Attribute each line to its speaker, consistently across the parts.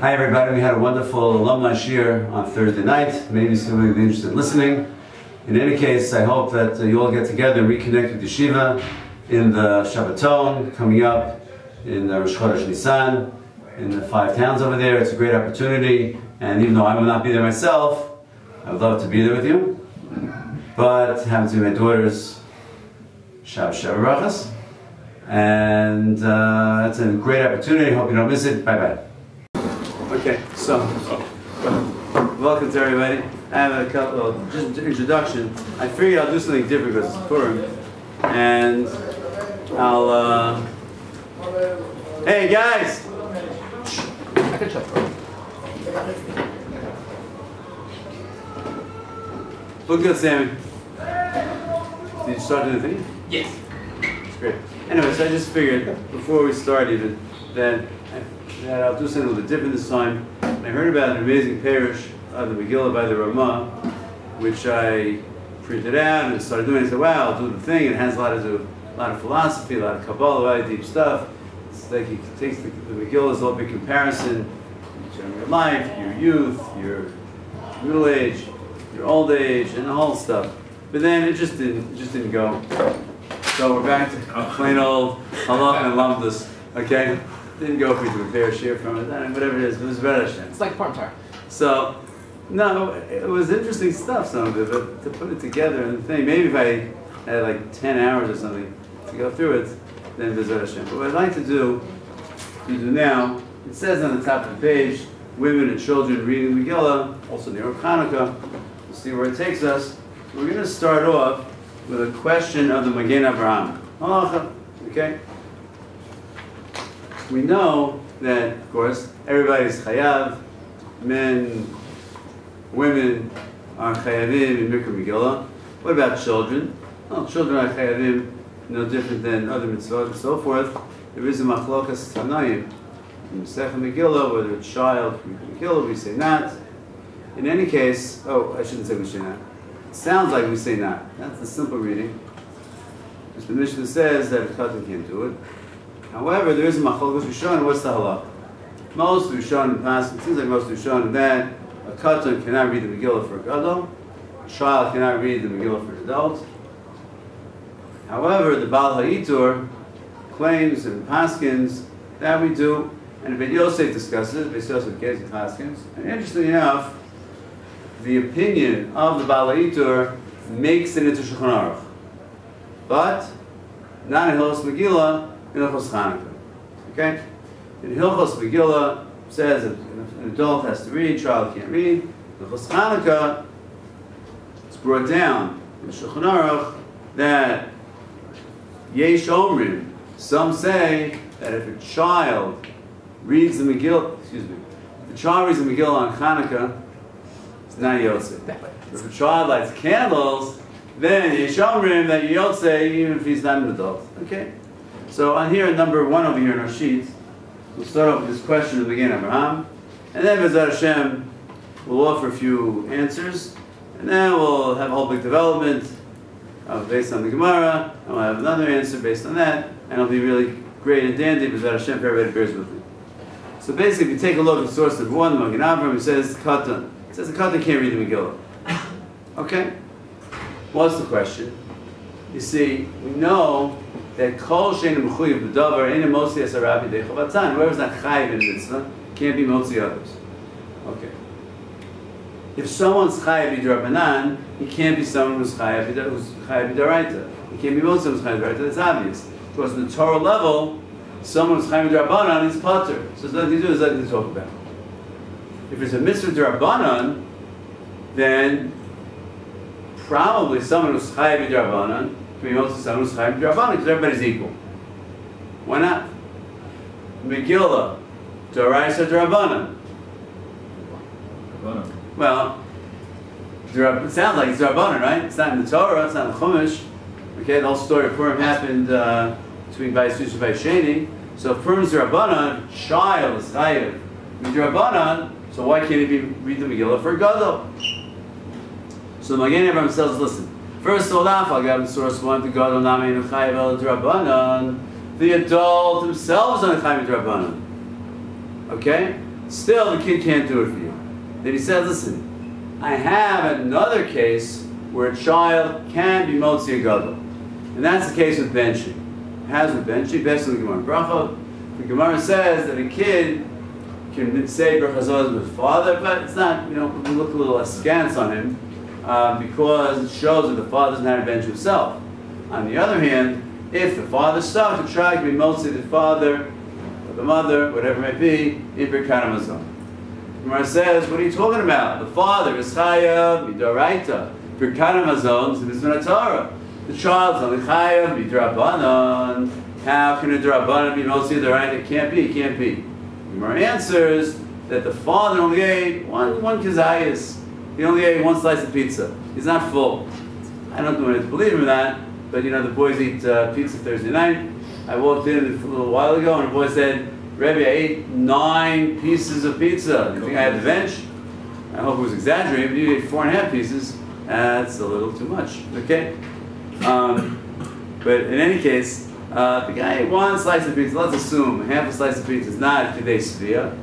Speaker 1: Hi everybody, we had a wonderful alumni shiur on Thursday night. Maybe some of you will be interested in listening. In any case, I hope that you all get together and reconnect with Yeshiva in the Shabbaton coming up in Rosh Chodesh Nisan, in the 5 towns over there. It's a great opportunity, and even though I will not be there myself, I would love to be there with you. But happens to be my daughter's Shabbos Sheva Brachas, and it's a great opportunity. Hope you don't miss it. Bye bye. Okay, so welcome to everybody. I have a couple, just an introduction. I figured I'll do something different because it's Purim, and I'll. Hey guys!
Speaker 2: I can check.
Speaker 1: Look good, Sammy. Did you start doing the thing?
Speaker 2: Yes.
Speaker 1: That's great. Anyway, so I just figured before we start even that I'll do something a little bit different this time. I heard about an amazing parish of the Megillah by the Ramah, which I printed out and started doing. I said, wow, I'll do the thing. It has a lot of philosophy, a lot of Kabbalah, a lot of deep stuff. It's like he takes the Megillah as a little bit comparison between your life, your youth, your middle age, your old age, and the whole stuff. But then it just didn't go. So we're back to plain old halach and lamdas. Okay. Didn't go if we do a fair share from it, whatever it is, it was better.
Speaker 2: It's like Purim time.
Speaker 1: So, no, it was interesting stuff, some of it, but to put it together and the thing, maybe if I had like 10 hours or something to go through it, then B'ezrat Hashem. But what I'd like to do now, it says on the top of the page, women and children reading Megillah, also near Hanukkah. We'll see where it takes us. We're going to start off with a question of the Magen Avraham. Halacha, okay? We know that, of course, everybody's chayav. Men, women are chayavim in Mikra Megillah. What about children? Well, children are chayavim no different than other mitzvot and so forth. There is a machlokas tanayim in Masechet Megillah, whether it's child from Megillah, we say not. In any case, I shouldn't say we say not. It sounds like we say not. That's the simple reading. Because the Mishnah says that a katan can't do it. However, there is a machlokes Rishonim. What's the halach? Most Rishonim in past, it seems like most Rishonim that a katan cannot read the Megillah for a gadol, a child cannot read the Megillah for an adult. However, the Baal HaYitur claims and paskins that we do, and Beit Yosef discusses it. Beit Yosef gives the paskins, and interestingly enough, the opinion of the Baal HaYitur makes it into Shulchan Aruch, but not in Hilchos Megillah. In Hilchos Chanukah, okay? In Hilchos Megillah says that an adult has to read, child can't read. In Hilchos Chanukah, it's brought down in Shulchan Aruch that Yesh Omrim, some say that if a child reads the Megillah, if a child reads the Megillah on Chanukah, it's not Yotzei. If a child lights candles, then Yesh Omrim that Yotzei even if he's not an adult, okay? So on here, number 1 over here in our sheet, we'll start off with this question of the Magen Avraham, and then B'ezrat Hashem, we'll offer a few answers, and then we'll have a whole big development based on the Gemara, and we'll have another answer based on that, and it'll be really great and dandy. B'ezrat Hashem, if everybody bears with me. So basically, if you take a look at source number 1, the Magen Avraham, it says Katan. It says the Katan can't read the Megillah. Okay? What's the question? You see, we know that kol shein mechuyev b'davar ain't motzi as a rabbi dechavatan. Whoever's not chayiv in mitzvah can't be motzi others. Okay. If someone's chayiv b'drabanan, he can't be someone who's chayiv b'daraita. He can't be motzi who's chayiv b'daraita. That's obvious. Because on the Torah level, someone who's chayiv b'drabanan is patur. So there's nothing to do. There's nothing to talk about. If it's a mitzvah d'rabanan, then probably someone who's chayiv b'drabanan to be motzi someone who's chayiv b'drabanan because everybody's equal. Why not? Megillah, d'oraisa d'rabanan. Well, it sounds like it's d'rabanan, right? It's not in the Torah. It's not in the Chumash. Okay, the whole story of Purim happened between Bayis Rishon and Bayis Sheni. So if Purim is d'rabanan, child is chayiv b'drabanan. So why can't he read the Megillah for a gadol? So the Magen Avraham says, listen. First of all, I'll get source 1 to gadol nameinu chayiv el d'rabanan. The adult themselves are chayiv d'rabanan. Okay? Still, the kid can't do it for you. Then he says, listen, I have another case where a child can be motzi a gadol. And that's the case with benching. Has with benching, best in the Gemara Bracha. The Gemara says that a kid can say Bracha Zohar with his father, but it's not, we look a little askance on him because it shows that the father doesn't have to bench himself. On the other hand, if the father stuck to try to be motzi the father, or the mother, whatever it may be, in Birkat Hamazon. The Gemara says, what are you talking about? The father is chayav midoraita. Birkat Hamazon is mitzvah Torah. The child's only chayav midrabanan. How can a drabanan be motzi the right? It can't be. The Gemara answers that the father only ate one kazayas. He only ate one slice of pizza. He's not full. I don't know whether to believe him in that, but the boys eat pizza Thursday night. I walked in a little while ago and a boy said, Rebbe, I ate 9 pieces of pizza. You think I had to bench? I hope it was exaggerated, but you ate 4.5 pieces. That's a little too much. Okay? But in any case, the guy ate 1 slice of pizza. Let's assume half a slice of pizza is not Kedei Svia.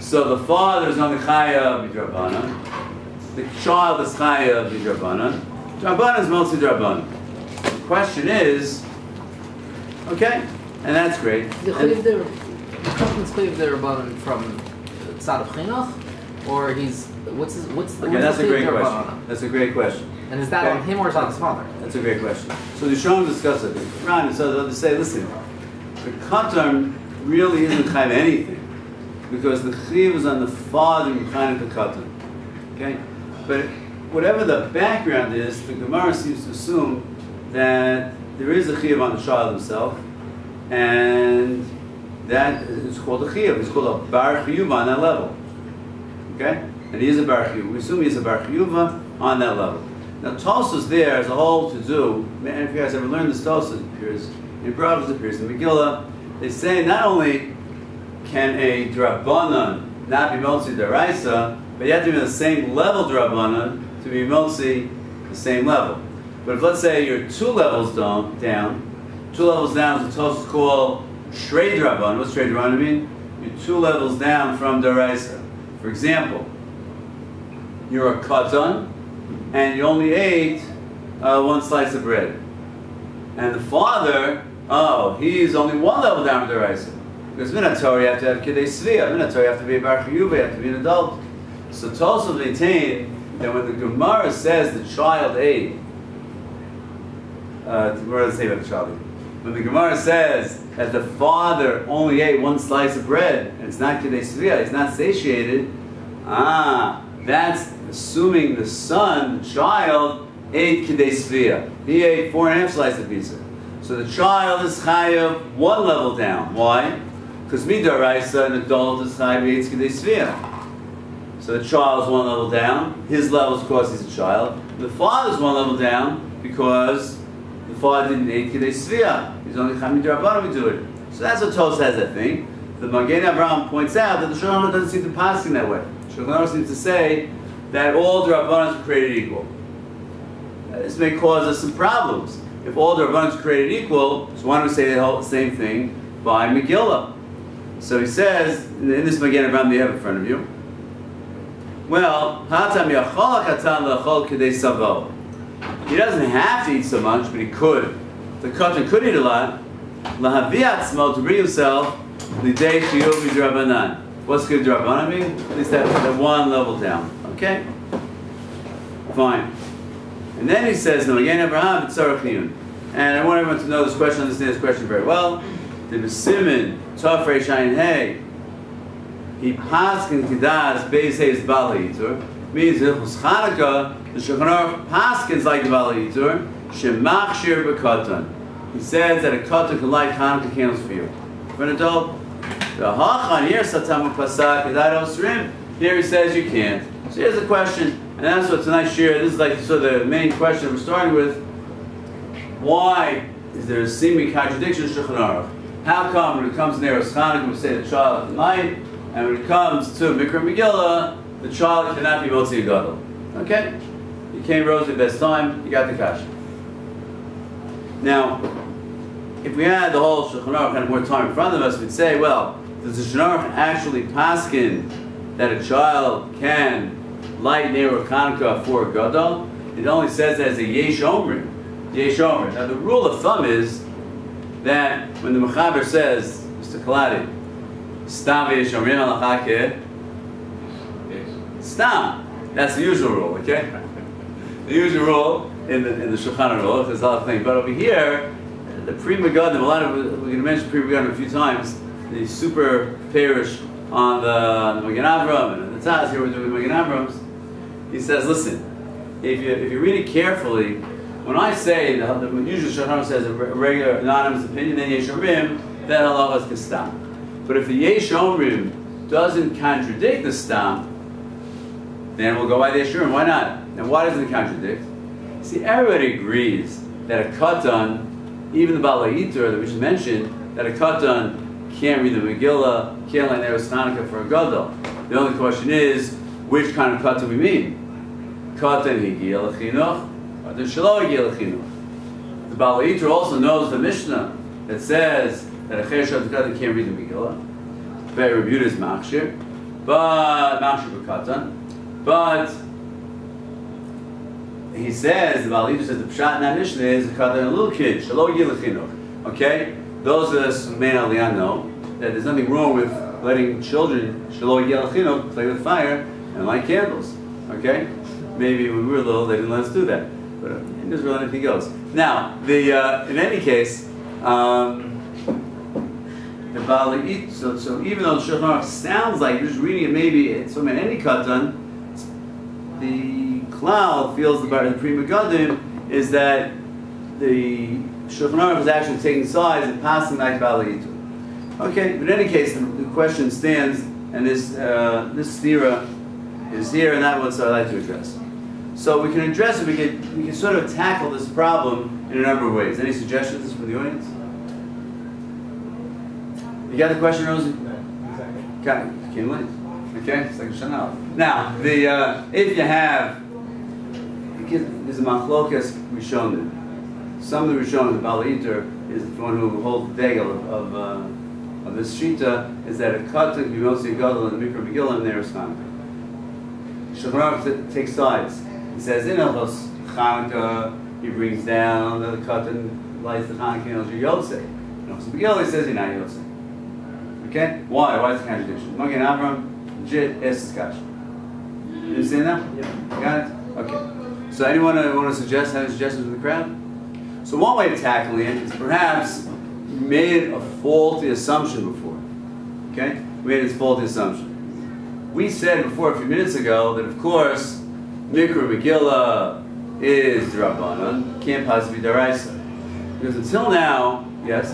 Speaker 1: So the father is on the Chaya B'Drabana. The child is Chaya B'Drabana. Drabanan is mostly Drabanan. The question is, okay, and that's great.
Speaker 2: The Chayv the Rabbanan from Tzad of Chinuch, or what's the
Speaker 1: that's a great question. That's a great question.
Speaker 2: And is that on him or is that on his father?
Speaker 1: That's a great question. So the Shalom discuss it. Ron, so they say, listen, the Katan really isn't kind of anything because the Chiv is on the father and kind of the Katan. Okay, but whatever the background is, the Gemara seems to assume that there is a Chiv on the child himself, and that is called a Chiv. It's called a Bar Chiyuva on that level. Okay, and he is a Bar Chiyuva. We assume he is a Bar Chiyuva on that level. Now, Tosas there as a whole to do, and if you guys ever learned this, Tosas appears in Brachos, appears in Megillah. They say not only can a Drabanan not be Motzi Daraisa, but you have to be on the same level Drabanan to be Motzi the same level. But if let's say you're 2 levels down, 2 levels down is what Tosas call Shrei Drabanan. What's Shrei Drabanan mean? You're 2 levels down from Daraisa. For example, you're a Katan, and you only ate 1 slice of bread. And the father, he's only 1 level down from Deraisa. Because Minat Torah you have to have Kedei Svia. Minat Torah you have to be a Bar Chiyuva, you have to be an adult. So Tosaf maintain that when the Gemara says the child ate, the Gemara doesn't say about the child ate. When the Gemara says that the father only ate 1 slice of bread, and it's not Kedei Svia, he's not satiated, that's assuming the son, the child, ate Kedei Svia. He ate 4.5 slices of pizza. So the child is chayav 1 level down. Why? Because midaraisa, an adult, is chayav eats Kedei Svia. So the child is 1 level down. His level is because he's a child. The father is 1 level down because the father didn't eat Kedei Svia. He's only chayav midarabana we do it. So that's what Tos has that thing. The Magen Avraham points out that the Shulchan Aruch doesn't seem to pass in that way. Shulchan Aruch seems to say that all Drabanan are created equal. This may cause us some problems. If all Drabanan are created equal, so why don't we say the same thing by Megillah? So he says, in this Magen Avraham you have in front of you, well, Hatam Yachol Katan Lachol Kedei Savo. He doesn't have to eat so much, but he could. The Katan could eat a lot. Lahaviatzmo, to bring himself, Lidei Chiyuv Drabanan. What's good Drabanan mean? At least that 1 level down. Okay? Fine. And then he says, no, again, Abraham, it's Sarachiyun. And I want everyone to know this question, understand this question very well. The B'Simin, Tov Reish Ayin Hey, he paskin Kedas, Beis Heis Bal HaYitur, means Hilchos Chanukah, the Shulchan Aruch paskins like the Bal HaYitur, Shemachshir B'Katan. He says that a Katan can light Hanukkah candles for you. For an adult, the Hachan, here, Satam Pasak, Kedat Osrim, here he says you can't. So here's the question, and that's what tonight's share. This is like the main question we're starting with. Why is there a seeming contradiction in Shulchan Aruch? How come when it comes to Neros Chanukah we say the child at the night, and when it comes to Mikra Megillah, the child cannot be Motzi Gadol? Okay? You came rose at best time, you got the kasha. Now, if we had the whole Shulchan Aruch had more time in front of us, we'd say, well, does the Shulchan Aruch actually paskin that a child can light Ner Chanukah for a gadol? It only says that as a yesh omrim. Yesh omrim. Now the rule of thumb is that when the Mechaber says, Mr. Kaladi, Stam yesh omrim alachake, Stam. That's the usual rule, okay? The usual rule in the Shulchan Aruch is all thing. But over here, the Pri Megadim, we're going to mention Pri Megadim a few times, the super parish on the Magen Avram and the Taz, here we're doing Magen Avrams. He says, listen, if you read it carefully, when I say, the usual Shulchan Aruch says a regular anonymous opinion, then Yesh Omrim, then halachas kestam. But if the Yesh Omrim doesn't contradict the stam, then we'll go by the Yesh Omrim. Why not? Now, why doesn't it contradict? See, everybody agrees that a katan, even the Baalei Yiter that we just mentioned, that a katan can't read the Megillah, can't learn Ner Chanukah for a gadol. The only question is, which kind of katan we mean? Katan higiya l'chinuch, katan shelo higiya l'chinuch. The Baalei Yiter also knows the Mishnah that says that a chesed katan can't read the Megillah. Very reviewed as machshir, but machshir b'katan. But he says, the Baalei Yiter says the pshat in that Mishnah is a katan a little kid, shelo higiya l'chinuch. Okay? Those of us who may not know that there's nothing wrong with letting children shelo higiya l'chinuch play with fire and light candles. Okay? Maybe when we were little, they didn't let us do that. But in Israel, anything goes. Now, in any case, the Baalei Yiter, so even though the Shulchan Aruch sounds like you're just reading it, maybe it's from any katan, the cloud feels the Pri Megadim is that the Shulchan Aruch is actually taking sides and passing like Baalei Yiter. Okay, but in any case, the question stands, and this stira is here, and that's what I'd like to address. So we can address it. We can sort of tackle this problem in a number of ways. Any suggestions from the audience? You got the question, Rosie? Okay, came late. Okay, it's like a Chanel. Now, if you have, there's a machlokas rishonim. Some of the rishonim, the Baalei Yiter is the one who holds the degel of this shita, is that a katan can be mostly a gadol in the Mikra Megillah and Ner Chanukah. Shulchan Aruch takes sides. He says in Hilchos Chanukah, he brings down the katan, lights the Chanukah candles, you're Yosef. In Hilchos Megillah, he says you're not Yosef. Okay? Why? Why is the contradiction? Magen Avram, legit, es kash. You understand that? Yeah. Got it? Okay. So anyone want to suggest, have any suggestions from the crowd? So one way of tackling it is perhaps we made a faulty assumption before. Okay? We made this faulty assumption. We said before a few minutes ago that of course Mikra Megillah is D'Rabbanan, can't possibly be D'Oraisa. Because until now, yes?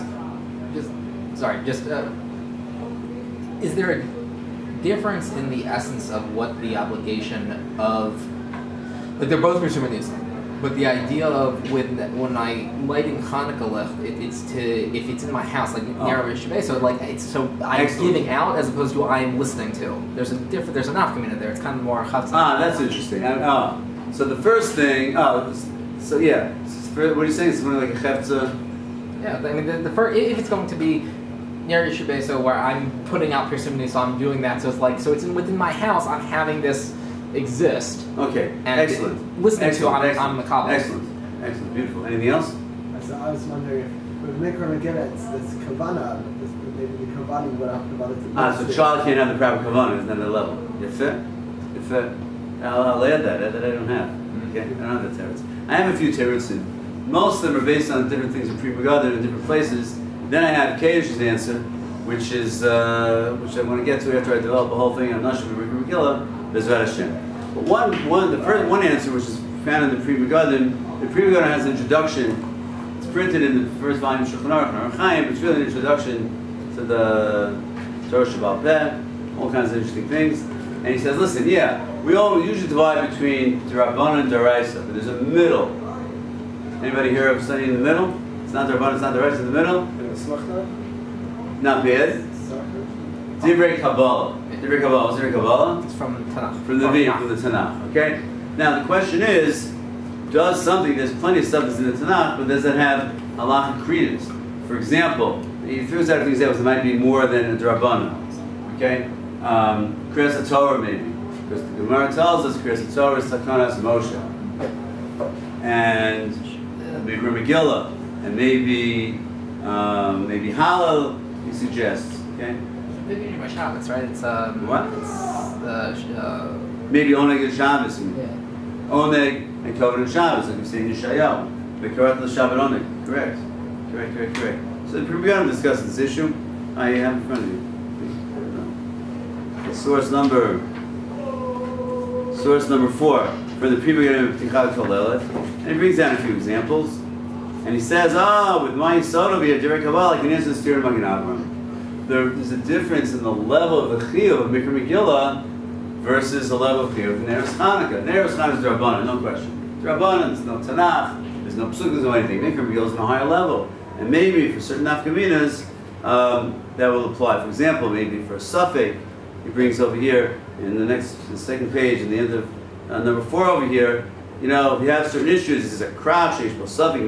Speaker 2: Is there a difference in the essence of what the obligation of, like they're both Rishon, but the idea of when I lighting Hanukkah left, it's to, if it's in my house, like near Rishon, so like I'm giving out as opposed to I am listening to. There's an afkamina there. It's kind of more chavtzah.
Speaker 1: That's interesting. So the first thing, what are you saying? It's something like a chavtzah?
Speaker 2: Yeah, I mean the first, if it's going to be near Yishuv, so where I'm putting out Pirsimni, so I'm doing that. So it's like, so it's within my house. I'm having this exist.
Speaker 1: Okay.
Speaker 2: And
Speaker 1: excellent.
Speaker 2: Listening to it, I'm Makabel.
Speaker 1: Excellent. Excellent. Beautiful. Anything else?
Speaker 3: So I was wondering if with Mikra Megillah, it's this kavana. Maybe the kavana would have kavana to.
Speaker 1: So child can't have the proper kavana. It's not that level. You fit? I'll add that. That I don't have. Okay. I don't have that teretz. I have a few teretzim. Most of them are based on different things in Pri Megadim in different places. Then I have Kadesh's answer, which is which I want to get to after I develop the whole thing. I'm not sure if Mikra Megillah, Bezrat Hashem. But one answer, which is found in the Pri Megadim, the Pri Megadim has an introduction. It's printed in the first volume of Shulchan Aruch and Orach Chaim. It's really an introduction to the Torah Shabbat Peh, all kinds of interesting things. And he says, listen, we all usually divide between D'Rabbanan and D'Oraisa, but there's a middle. Anybody hear of studying in the middle? It's not D'Rabbanan, it's not D'Oraisa, in the middle? Not bad. Divrei Kabbalah. Divrei Kabbalah. What's Divrei Kabbalah?
Speaker 2: It's from the Tanakh.
Speaker 1: From the Tanakh. Okay? Now the question is, there's plenty of stuff that's in the Tanakh, but does it have halachic credence? For example, he throws out examples that might be more than a D'Rabbanan. Okay? Kriyas Torah maybe. Because the Gemara tells us Kriyas Torah is Takanas Moshe. And maybe Megillah. And maybe Hallel, he suggests. Okay?
Speaker 2: Maybe by Shabbos, right? It's
Speaker 1: what?
Speaker 2: It's
Speaker 1: maybe Oneg and Shabbos.
Speaker 2: yeah.
Speaker 1: Oneg and Koved and Shabbos, like we say in Yeshayahu. The Karat Shabbat Oneg. Correct. So the Pri Megadim discussed this issue. I have in front of you. Source number 4 for the Pri Megadim of Ptichat Kolelet, and he brings down a few examples. And he says, with my Yisod over here, Derek Kabbalah, I can answer the Steer of Magen Avraham. There's a difference in the level of the Chiyuv of Mikra Megillah versus the level of Chiyuv of Neros Chanukah. Neros Chanukah is Rabbanan, no question. It's Rabbanan, there's no Tanakh, there's no Psuk, there's no anything. Mikra Megillah is on a higher level. And maybe for certain nafkaminas, that will apply. For example, maybe for a suffix, he brings over here in the second page, in the end of number 4 over here, if you have certain issues, it's a crash, suffix,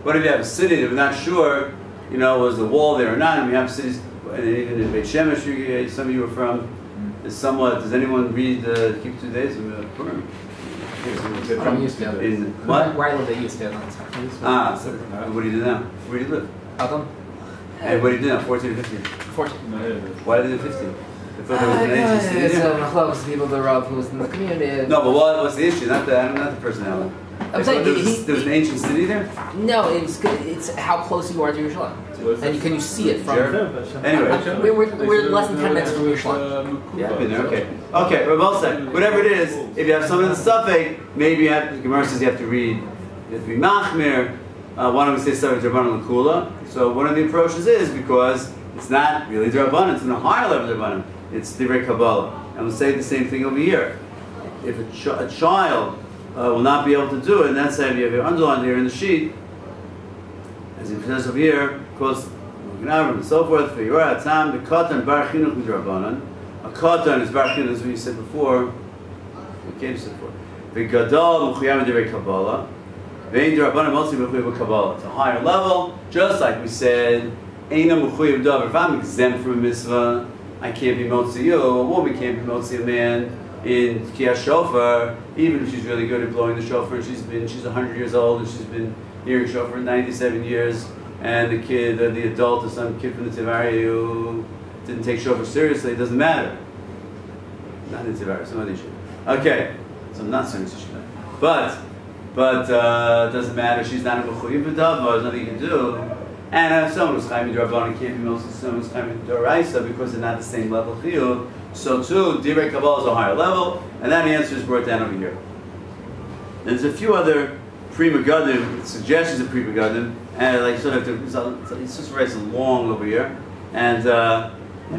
Speaker 1: what if you have a city that we're not sure, was the wall there or not, and we have cities, and even in Beit Shemesh, some of you are from, is somewhat, does anyone read keep 2 days of Purim?
Speaker 2: I'm used to it.
Speaker 1: In what?
Speaker 2: Where I live, they used to it.
Speaker 1: So what do you do now? Where do you live?
Speaker 2: Adam?
Speaker 1: And what do you do now? 14 or 15?
Speaker 2: 14.
Speaker 1: Why did you do 15? I thought there was an ancient city
Speaker 2: It's
Speaker 1: there.
Speaker 2: close people, the Rav who was in the community.
Speaker 1: No, but what's the issue? Not the personality.
Speaker 2: I'm saying
Speaker 1: there was an ancient city there?
Speaker 2: No, it's how close you are to Yerushalayim. And can you see it from...
Speaker 1: Sure. Anyway.
Speaker 2: We're less than 10 minutes from Yerushalayim.
Speaker 1: Yeah, I've been there, okay. Okay, Rav said, whatever it is, if you have some of the suffix, maybe the Gemara says you have to be machmir. Why don't we say Sarah Drabanan L'Kula? So one of the approaches is because it's not really Drabanan, it's in a higher level Drabanan. It's Divrei Kabbalah. And we'll say the same thing over here. If a child will not be able to do it, and that's how you have your underline here in the sheet, as it says over here, of course, and so forth, for your Atam, the Katan Bar Chinuch Drabanan. A Katan is Bar Chinuch, as we said before. Okay, you said before. The Gadol Mechuyam Divrei Kabbalah. It's a higher level, just like we said, if I'm exempt from a mitzvah, I can't be motzi you, a woman can't be motzi a man in Kiyah Shofar, even if she's really good at blowing the shofar, and she's 100 years old, and she's been hearing shofar for 97 years, and the kid, the adult, or some kid from the Tivari who didn't take shofar seriously, it doesn't matter. Not in the Tivari, some other issue. Okay, so I'm not saying she should, but it doesn't matter. She's not a mechuyev b'davar. There's nothing you can do. And if someone who's chayim d'Rabbanan can't be mostly someone who's chayim d'Oraisa because they're not the same level of chiyuv. So too, Divrei Kabbalah is a higher level, and that answer is brought down over here. There's a few other Pri Megadim suggestions of Pri Megadim, and like sort of he just writes long over here, and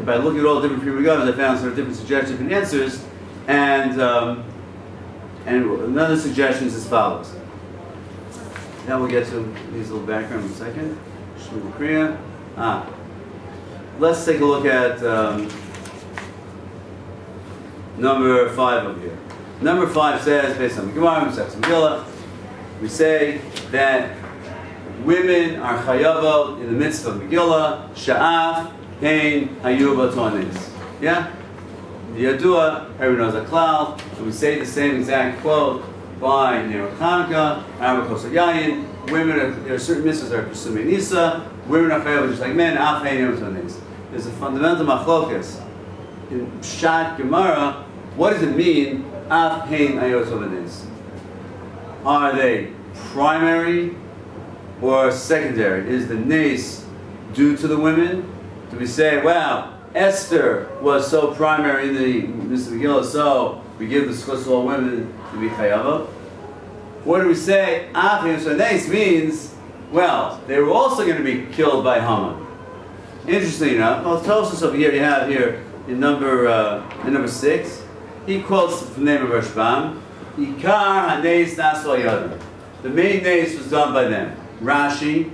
Speaker 1: by looking at all the different Pri Megadim, I found sort of different suggestions and answers, and another suggestion is as follows. Now we'll get to these little background in a second. Shmuel Kriya. Let's take a look at number 5 over here. Number 5 says, based on the Gemara, Megillah, we say that women are chayavot in the midst of Megillah, sha'af, hein, hayu batonis. Yeah? The Yadua, everyone knows a cloud, and we say the same exact quote by Nero Chanukah, Arakos Yayin, women there are certain mitzvahs that are Pesumei Nisa, women are chayavot just like men, af, hein, hayu batonis. There's a fundamental machlokas in Pshat Gemara. What does it mean, af, hein, hayu batonis? Are they primary or secondary? Is the nace due to the women? Do we say, wow, Esther was so primary in the Mr. Megillah, so we give the schus to all women to be chayava? What do we say? Af, hein, nace means, well, they were also going to be killed by Haman. Interesting enough, well, Tosfos over here, you have here in number 6, he quotes from the name of Rashbam, Ikar haneis nasol yadam. The main nace was done by them. Rashi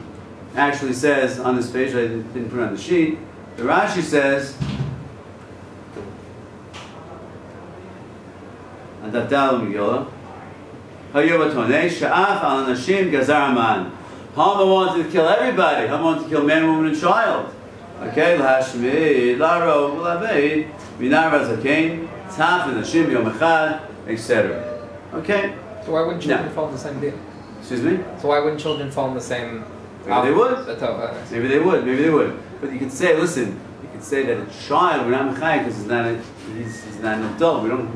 Speaker 1: actually says on this page, I didn't put it on the sheet, the Rashi says, Adabdal Megillah, Hayuvatonei sha'af al nashim gazar haman. Haman wanted to kill everybody. Haman wanted to kill man, woman, and child. Okay, lahashmi, laro, ulaveid, minar vazakein, taf v'nashim yom echad, etc. Okay.
Speaker 2: So why wouldn't children fall in the same deal?
Speaker 1: Excuse me.
Speaker 2: So why wouldn't children fall in the same?
Speaker 1: Maybe they would. Maybe they would. Maybe they would. But you could say, listen. You could say that a child, we're not mechayik because he's not an adult. We don't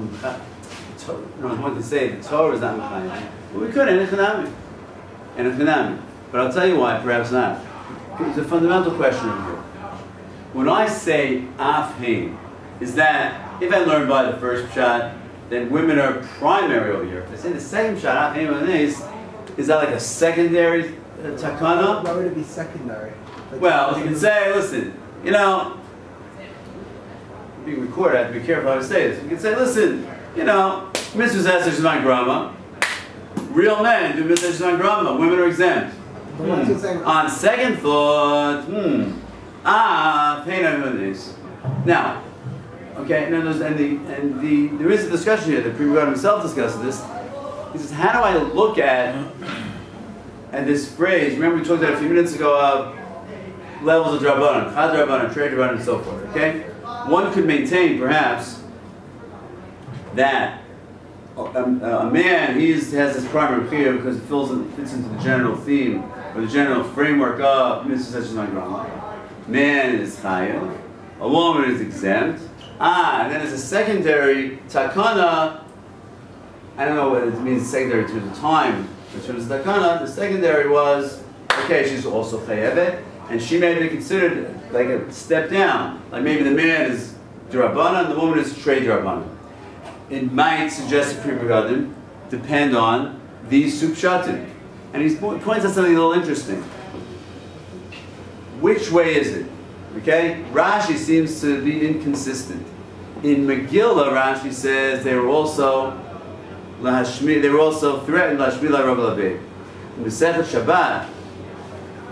Speaker 1: want to say the Torah is not mechayik. But we could in a chanami. But I'll tell you why. Perhaps not. It's a fundamental question over here. When I say afhein, is that if I learn by the first shot, then women are primary over here. If I say the second shot, afhein is that like a secondary takana?
Speaker 3: Why would it be secondary?
Speaker 1: Well, you can say, listen, you know, being recorded, I have to be careful how I say this. You can say, listen, you know, mitzvahs esser sh'man grama. Real men do mitzvahs sh'man grama. Women are exempt. On second thought, now, okay, there is a discussion here. The Pri Megadim himself discusses this. He says, how do I look at this phrase? Remember we talked about a few minutes ago of levels of Drabanan, Chad Drabanan, Trey Drabanan, and so forth, okay? One could maintain, perhaps, that a man, has this primary clear because it fits into the general theme, or the general framework of Mitzvah Seshman Grama. Man is chayav, a woman is exempt. And then as a secondary takana, I don't know what it means secondary in terms of time, in terms of takana, the secondary was, okay, she's also chayavet, and she may be considered like a step down. Like maybe the man is D'Rabbanan and the woman is Trey D'Rabbanan. It might suggest a Pri Megadim depend on these supshatim. And he points out something a little interesting. Which way is it? Okay? Rashi seems to be inconsistent. In Megillah, Rashi says they were also threatened Lahashmi L'Rav L'Abeid. In Masechet Shabbat,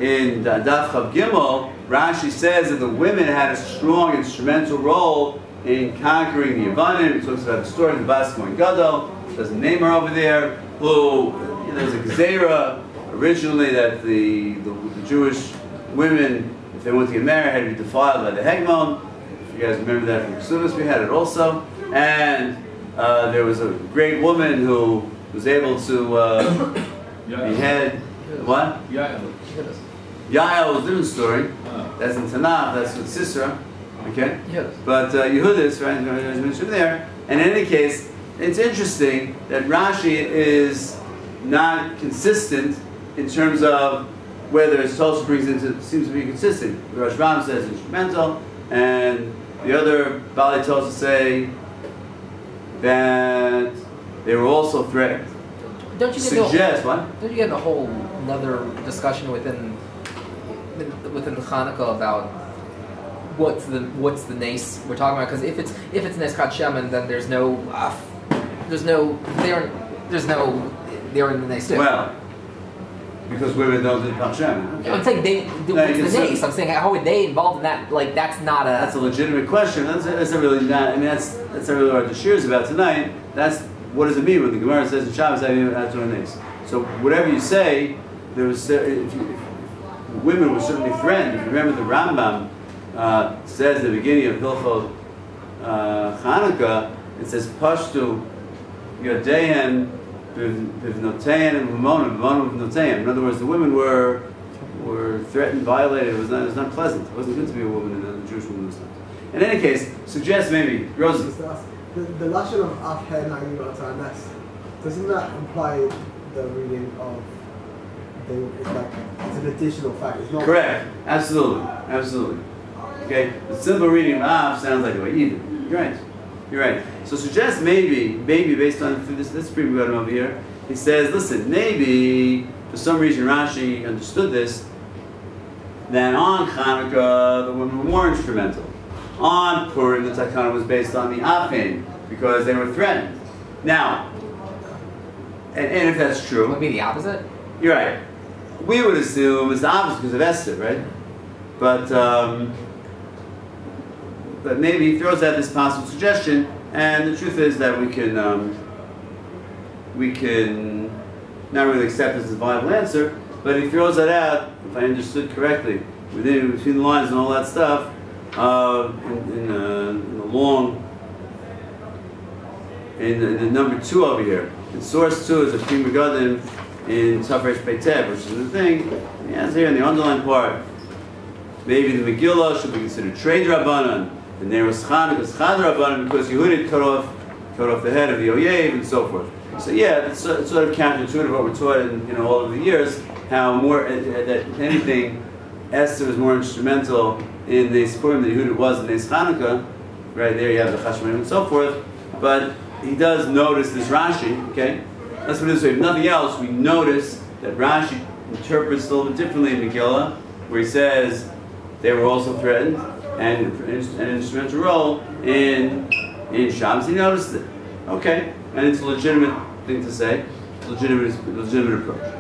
Speaker 1: in Daf Chav Gimel, Rashi says that the women had a strong instrumental role in conquering the Yavanim. He talks about the story of the Bas Kohen Gadol. Doesn't name her over there. Who there's a gezerah originally that the Jewish women, if they wanted to get married, had to be defiled by the Hegmon. If you guys remember that from Ksubas, we had it also. And there was a great woman who was able to behead what? Yael was a different story. That's in Tanakh. That's with Sisera. Okay.
Speaker 2: Yes.
Speaker 1: But Yehudis, right? Is mentioned there. And in any case, it's interesting that Rashi is not consistent in terms of whether his Tosha brings into seems to be consistent. The Rashbam says instrumental, and the other Bali Tosha say that they were also threatened.
Speaker 2: Don't you get a whole another discussion within the Chanukah about what's the nace we're talking about? Because if it's Nes Chad Shemen, then there's no they're in the nace too.
Speaker 1: Well, because women don't do Chad Shemen.
Speaker 2: I'm saying what's the nace? I'm saying how are they involved in that? Like that's a
Speaker 1: legitimate question. That's a really not. I mean that's not really what the shir is about tonight. That's what does it mean when the Gemara says in Shabbos I mean that's what it is. So whatever you say, there was if women were certainly threatened. If you remember the Rambam says at the beginning of Hilchot Chanukah, it says Pashtu Yodehem Bivnotein and V'monim V'notein. In other words, the women were threatened, violated. It was not pleasant. It wasn't good to be a woman in the Jewish woman's time. In any case, suggest maybe Rosie.
Speaker 3: The lashon of Afhen Anas, doesn't that imply the reading of it's an additional fact? It's not
Speaker 1: correct. Absolutely. Okay, the simple reading of Av sounds like a way even. You're right. So suggest maybe based on this Pri Megadim over here, he says, listen, maybe for some reason Rashi understood this, that on Chanukah the women were more instrumental. On Purim the Takana was based on the Afin because they were threatened. Now, and if that's true,
Speaker 2: would be the opposite.
Speaker 1: You're right. We would assume it's the opposite because of Esther, right? But maybe he throws out this possible suggestion, and the truth is that we can not really accept this as a viable answer, but he throws that out, if I understood correctly, between the lines and all that stuff, in the long, in the number 2 over here. In source 2 is a Pri Megadim in Tafresh Peitev, which is the thing. He has here in the underlying part. Maybe the Megillah should be considered trade Rabbanan, and there was Chanukah as Chad Rabbanan because Yehudit cut off the head of the Oyev and so forth. So yeah, it's sort of counterintuitive what we're taught in all over the years. How more that anything, Esther was more instrumental in the Purim than Yehudit was in the Chanukah. Right there, you have the Chashmonim and so forth. But he does notice this Rashi. Okay, let's put it this way: if nothing else, we notice that Rashi interprets a little bit differently in Megillah, where he says they were also threatened and an instrumental role in Shabbos. He noticed it. Okay, and it's a legitimate thing to say, legitimate approach.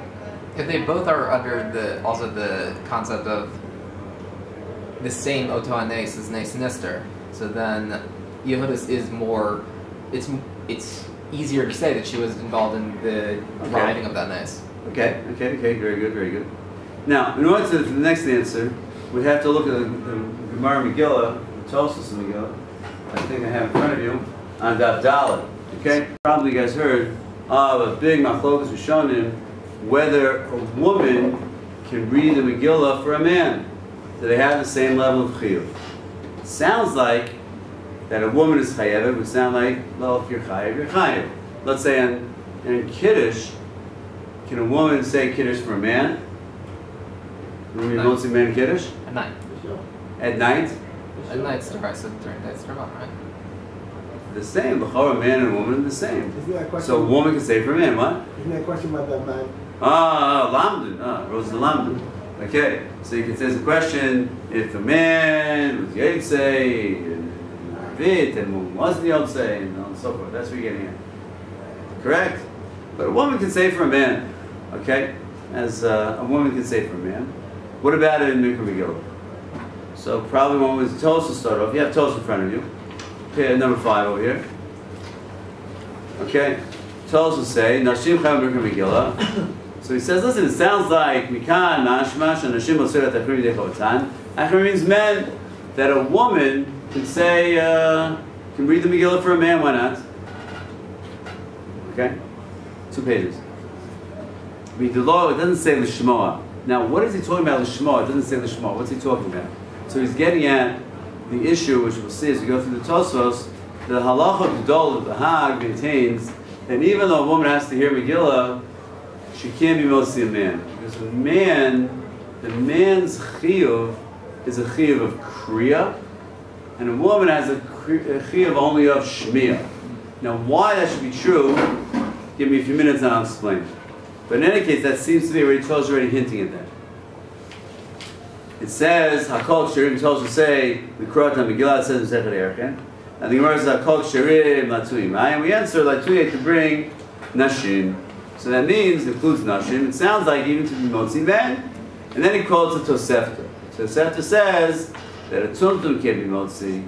Speaker 2: If they both are under the concept of the same Oto HaNes as Nes Nester, so then Yehudis is more. It's easier to say that she was involved in the driving of that Nes.
Speaker 1: Okay, very good. Now, in order to the next answer, we have to look at the Gemara Megillah, the Tosfos Megillah. I think I have in front of you on Daf Dalet. Okay, probably you guys heard of a big machlokas Rishonim whether a woman can read the Megillah for a man. Do they have the same level of chiyuv? It sounds like that a woman is chayev. It would sound like, well, if you're chayev, you're chayev. Let's say in Kiddush, can a woman say Kiddush for a man? Can you not say man Kiddush?
Speaker 2: At night.
Speaker 1: At night?
Speaker 2: At night, during night's Turban, right?
Speaker 1: The same. B'chor, a man and a woman are the same.
Speaker 3: Isn't that a question?
Speaker 1: So a woman can say for a man, what?
Speaker 3: Isn't that a question about that man?
Speaker 1: Lamdin. Rose the Lamdin. Okay. So you can say the question, if a man was Yitzchak, and Ravit, and woman wasn't Yitzchak, and so forth. That's what you're getting at. Correct? But a woman can say for a man. Okay? As a woman can say for a man. What about it in Mikra Megillah? So probably one was Tosfos to start off. You have Tosfos in front of you. Okay, number 5 over here. Okay, Tosfos say Nashim Chayav Mikra Megillah. So he says, listen, it sounds like Mikan Mashmash and Nashim Osirat Achrim Yidei Achrim means men. That a woman can say can read the Megillah for a man. Why not? Okay, 2 pages. Read the law. It doesn't say Lishmoa. Now, what is he talking about Lishmoa? It doesn't say Lishmoa. What's he talking about? So he's getting at the issue, which we'll see as we go through the Tosfos. The halacha Gedol of the Hag maintains that even though a woman has to hear Megillah, she can't be mostly a man. Because a man, the man's chiyuv is a chiyuv of kriya, and a woman has a chiyuv only of shmiya. Now, why that should be true, give me a few minutes and I'll explain. But in any case, that seems to be already Torah's already hinting at that. It says, Hakol Ksherim, Torah will say, the Krot HaMegillah says in Sechet Erchen, and the Gemara says, Hakol Ksherim, Latuyim. And we answer Latuyim to bring Nashim. So that means, it includes Nashim. It sounds like even to be Motzi men. And then he calls it Tosefta. Tosefta says that a Tumtum can't be Motzi,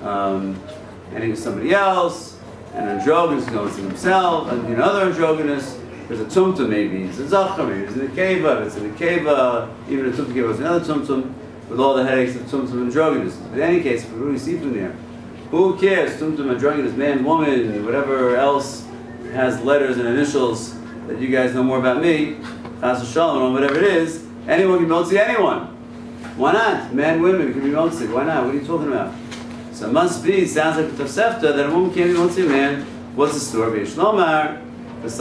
Speaker 1: and he was somebody else, and androgynous knows himself, and another androgynous. There's a tumtum maybe, it's a zachar, maybe it's in a keva, if it's in a keva, even a tumtum keva is another tumtum, with all the headaches of tumtum androgynous. But in any case, what do we see from there? Who cares? Tumtum androgynous, man, woman, whatever else has letters and initials that you guys know more about me, chas v'shalom, whatever it is, anyone can motzi anyone. Why not? Men, women can be motzi. Why not? What are you talking about? So it must be, sounds like a Tosefta, that a woman can't be motzi a man. What's the story? B'yishlomar, I would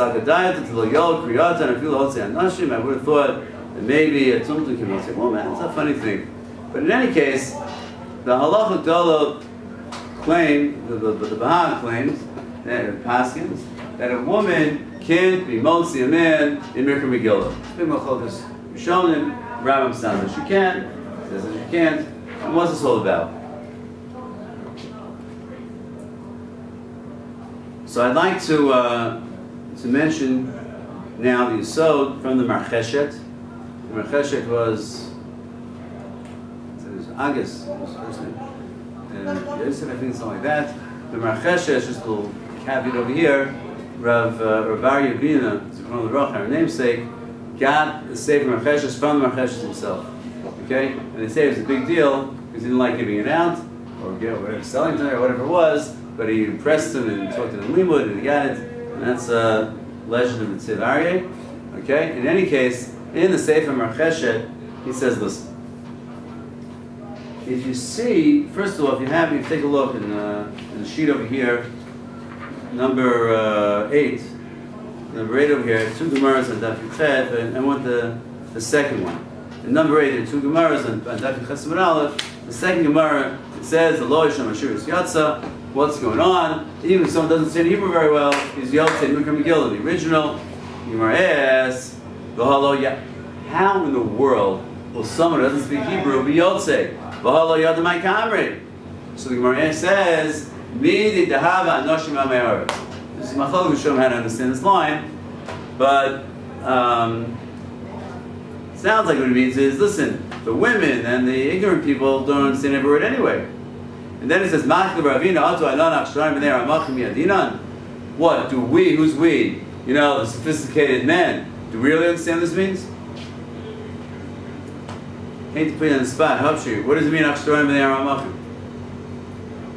Speaker 1: have thought that maybe a tumtum can say, well, man, it's a funny thing. But in any case, the halacha Gdala claim, the Bahag claims, that Paskins, that a woman can't be motzi a man in Mikra Megillah. Big Machokas Rishonim, Rambam sounds that she can, says that she can't. And what's this all about? So I'd like to mention now the Yisod from the Marcheshet. The Marcheshet was Agus, was his first name. And Yosef, I think something like that. The Marcheshet, just a little caveat over here, Rav Arya Bina, from the Roch, our namesake, got the Sefer Marcheshet from the Marcheshet himself. Okay? And they say it was a big deal because he didn't like giving it out, or whatever, selling to it, or whatever it was, but he impressed him and talked to him in Limud and he got it. And that's a legend of the Tziv Aryeh. Okay? In any case, in the Sefer Marcheshet, he says, listen. If you see, first of all, if you take a look in the sheet over here, number 8. Number 8 over here, 2 Gemaras on Daf Yud, and I want the second one. In number 8, there are 2 Gemaras on Daf Yud Aleph. The second Gemara, it says, the Lo Yisham Asher Yatsa, what's going on? Even if someone doesn't say Hebrew very well, he's Yotze Mikra Megillah, the original. Gemara asks, how in the world will someone who doesn't speak Hebrew be Yotze? So the Gemara says, this is Machlok Rishonim how to understand this line, but sounds like what it means is, listen, the women and the ignorant people don't understand every word anyway. And then it says, what, do we, who's we? You know, the sophisticated men, do we really understand what this means? Hate to put you on the spot, helps you. What does it mean, Achshtorim B'nei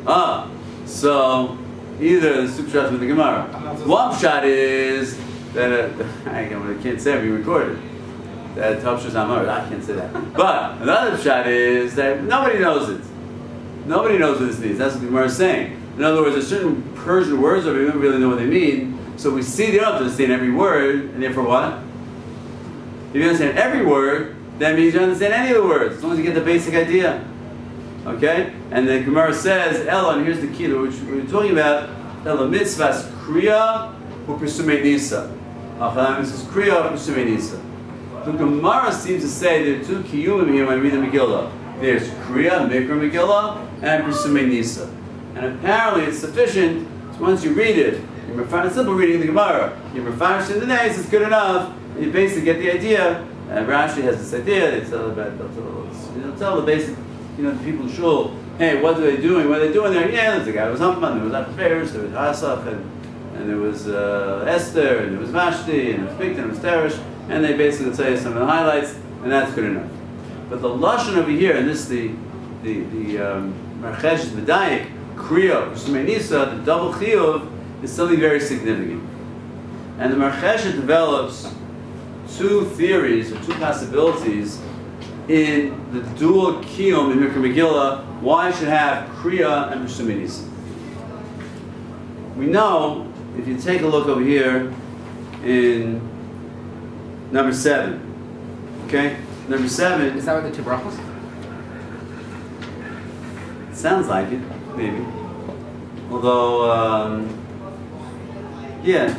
Speaker 1: Aramachim? So either the Supshat with the Gemara. One shot is that I can't say it, we recorded that Topshus Amar. I can't say that. But another shot is that nobody knows it. Nobody knows what this means. That's what the Gemara is saying. In other words, there's certain Persian words that we don't really know what they mean. So we see they don't have to understand every word, and therefore what? If you understand every word, that means you understand any of the words, as long as you get the basic idea. Okay? And the Gemara says, Ella, and here's the key to which we're talking about, Ella mitzvahs kriya u'persumei nisa. Mitzvahs kriya u'persumei nisa. The Gemara seems to say there are 2 kiyumim here when we read the Megillah. There's kriya, mikra Megillah, and persumei nisa. And apparently it's sufficient, so once you read it, you're simple reading the Gemara, you're refining in the names, it's good enough, and you basically get the idea. And Rashi has this idea, they tell the basic, the people in shul, hey, what are they doing? What are they doing there? Yeah, there's a guy who was Haman, there was Achashverosh, there was Hasach, and there was Esther, and there was Vashti, and there was Bigdan, and there was Teresh, and they basically tell you some of the highlights, and that's good enough. But the Lashon over here, and this the Marchesh Medayik, Kriya, Persumei Nisa, the double Chiyuv, is something very significant. And the Marchesh develops 2 theories, or 2 possibilities, in the dual kiyum in Mikra Megillah, why I should have Kriya and Persumei Nisa. We know, if you take a look over here in number 7, okay? Number 7.
Speaker 2: Is that what the 2 brachos?
Speaker 1: Sounds like it, maybe. Although, yeah.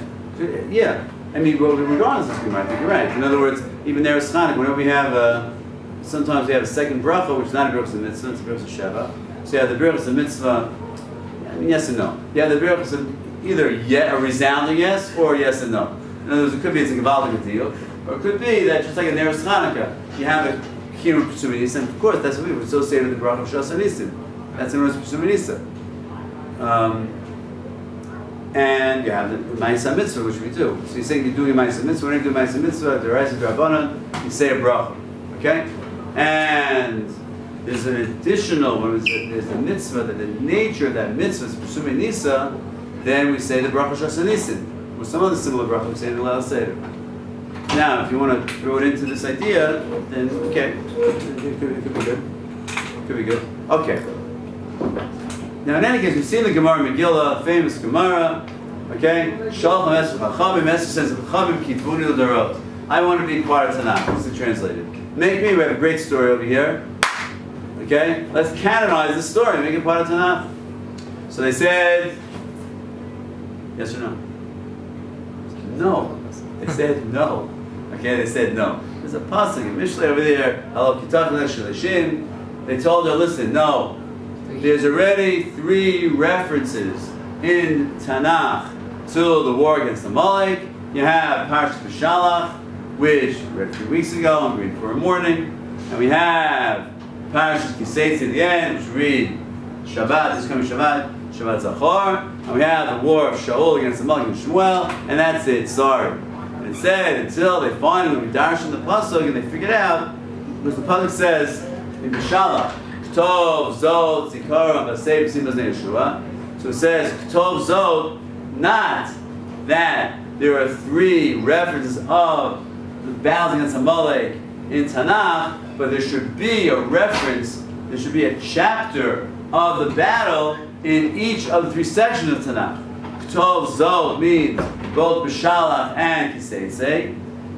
Speaker 1: I mean, regardless of this, I think you're right. In other words, even there is Chanukah, whenever we have, sometimes we have a second bracha, which is not a bracha of mitzvah, it's a bracha of sheva. So you have the bracha of mitzvah, I mean, yes and no. You have the bracha of either a resounding yes or yes and no. In other words, it could be it's a gevaldik deal, or it could be that just like in there is Chanukah, you have a kiyum Persumei Nisa, and of course that's what we would associate with the bracha of Shas Anisim. That's in order to Persumei Nisa. And you have the Ma'aseh Mitzvah, which we do. So you're saying you're doing a Ma'aseh Mitzvah. When you do Ma'aseh Mitzvah, the Reis of Rabbanan, you say a bracha. Okay? And there's an additional, there's the mitzvah, that the nature of that mitzvah is Persumei Nisa, then we say the bracha Shas Anisim. Or some other similar bracha we say in the Leil Seder. Now, if you want to throw it into this idea, then okay. It could be good. It could be good. Okay. Now, in any case, we've seen the Gemara Megillah, famous Gemara. Okay, Shalchem Esther Chachamim. Esther says, "Chachamim kitvuni l'darot." I want to be part of Tanakh. This is translated. Make me. We have a great story over here. Okay, let's canonize the story. Make it part of Tanakh. So they said, yes or no? No. They said no. Okay, they said no. There's a pasuk in Mishlei over there. Halo kitach l'shalashim. They told her, listen, no. There's already 3 references in Tanakh to the war against Amalek. You have Parashat B'Shalach, which we read a few weeks ago, and we read for a morning. And we have Parashat Kiseitz at the end, which we read Shabbat, this coming Shabbat, Shabbat Zachor. And we have the war of Shaul against Amalek and Shmuel, and that's it, sorry. And it said until they finally darshan the pasuk and they figured out Because the pasuk says in Bishalach, Ktov Zod Zikaron Basei B'Sim Baznei Yeshua. So it says Ktov Zod, not that there are 3 references of the battles against Amalek in Tanakh, but there should be a reference, there should be a chapter of the battle in each of the 3 sections of Tanakh. Ktov Zod means both Bishalach and Kiseisei,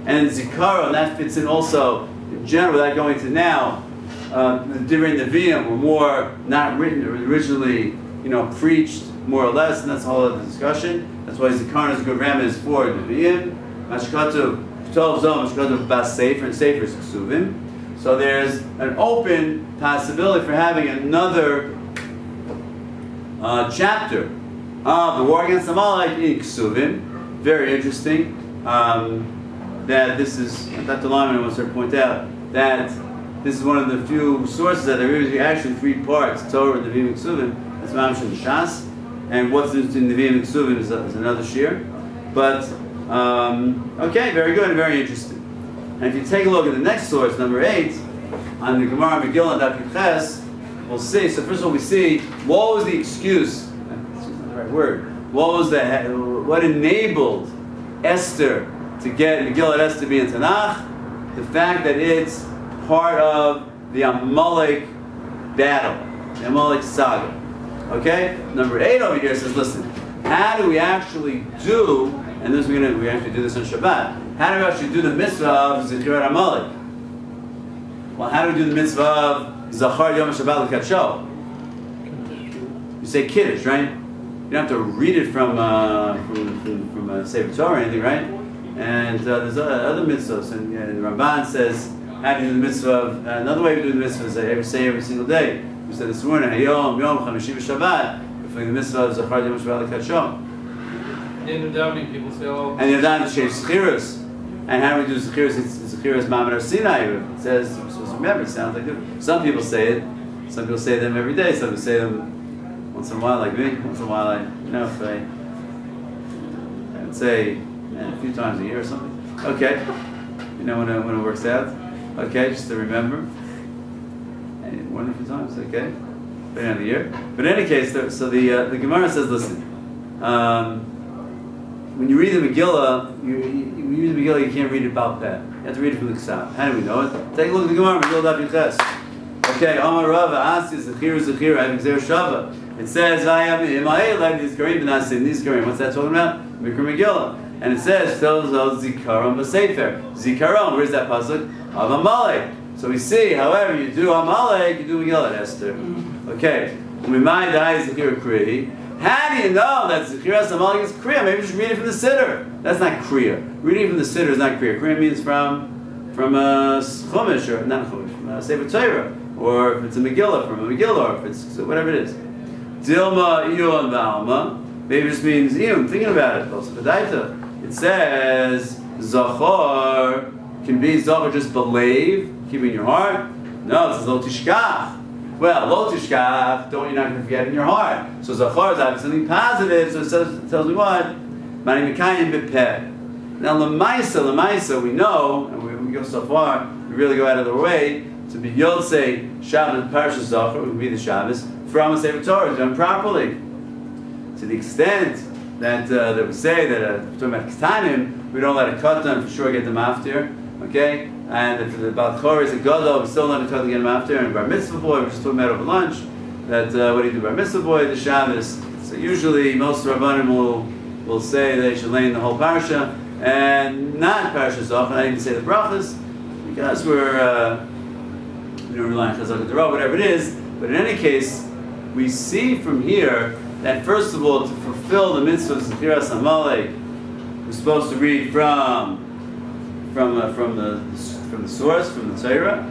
Speaker 1: and Zikaron, that fits in also in general, without going to now. The different Nevi'im were more not written, originally, preached more or less, and that's a whole other discussion. That's why Zikaron is a good remnant for Nevi'im. Mashkatu Ktov Zod, Mashkatu Bas Sefer, and Sefer is Ksuvim. So there's an open possibility for having another chapter of the war against Amalek in Ksuvim. Very interesting. That this is, Dr. Lyman wants to point out that this is one of the few sources that there is actually 3 parts, Torah, Nevi'im, and Ksuvim. That's Mamash and Shas. And what's in Nevi'im and Ksuvim is another shir. But, okay, very good and very interesting. And if you take a look at the next source, number 8, on the Gemara Megillah Daf Yches, we'll see. So first of all, we see what was the excuse. That's not the right word. What enabled Esther to get Megillah Esther to be in Tanakh? The fact that it's part of the Amalek battle, the Amalek saga. Okay? Number 8 over here says, listen, how do we actually do, and this we actually do this on Shabbat, how do we actually do the mitzvah of Zichrat Amalek? Well, how do we do the mitzvah of Zachar Yom Shabbat L'Kadsho? You say Kiddush, right? You don't have to read it from a Sefer Torah or anything, right? And there's other mitzvahs, and Ramban says how do you do the mitzvah of, another way we do the mitzvah is say every single day. We said this morning, Hayom, Yom, Chamishi, Shabbat, we're doing the mitzvah of Zachar Yom Shabbat L'Kadsho.
Speaker 4: In the davening, people say, oh.
Speaker 1: And you're down to change Zechiros. And how do we do Zechiros? It's Zechiros Ma'amad Har Sinai. It says, we're supposed to remember, it sounds like it. Some people say it. Some people say them every day. Some people say them once in a while, like me. Once in a while, if I would say a few times a year or something. Okay. When it works out. Okay, just to remember. And one or two times, okay. Depending on the year. But in any case, so the Gemara says, listen, when you read the Megillah, you read the Megillah, you can't read it about that. You have to read it from the Ksav. How do we know it? Take a look at the Gemara, Megillah Daf Yches. Okay, Amar Rava, Asi, Zechiru, I have Gzer Shava. It says, Vayam Ima'el, these Karim, Benasim, these Karim. What's that talking about? Mikra Megillah. And it says, Zikaron B'Sefer. Zikaron, where's that pasuk? Of Amalek. So we see, however, you do Amalek, you do Megillah Esther. Okay, we might die Zechiru Kriya. How do you know that Zechiras Amalek is Kriya? Maybe you should read it from the Siddur. That's not Kriya. Reading from the Siddur is not Kriya. Kriya means from a Chumash, or not Chumash, from a Sefer Torah, or if it's a Megillah, from a Megillah, or if it's whatever it is. Dilma Iyun Ba'alma. Maybe it just means Iyun, thinking about it. Also B'daita. It says Zachor can be Zachor just believe, keep in your heart. No, it says Lo Tishkach. Well, Lo Tishkach, you're not going to forget in your heart. So Zachor is obviously something positive, so it tells me what? Mani Mikayim B'peh. Now Lamaisa, we know, and we go so far, we really go out of the way, to be Yotzei Shabbos Parashas Zachor, we read the Shabbos, from a Sefer Torah, done properly. To the extent that we say that, talking about Ketanim, we don't let a Katan for sure get them after, okay? And if the Baal Chor is a Gadol, we still let a Katan get them after, and Bar Mitzvah boy, we're just talking about over lunch, that what do you do Bar Mitzvah boy, the Shabbos? So usually most Rabbanim will say they should lay in the whole Parsha, and not Parashas Zachor, not even say the Brachas, because we're relying on Chazak Torah, whatever it is. But in any case, we see from here that first of all, to fulfill the mitzvah of Zechiras Amalek, we're supposed to read from the source, from the Torah,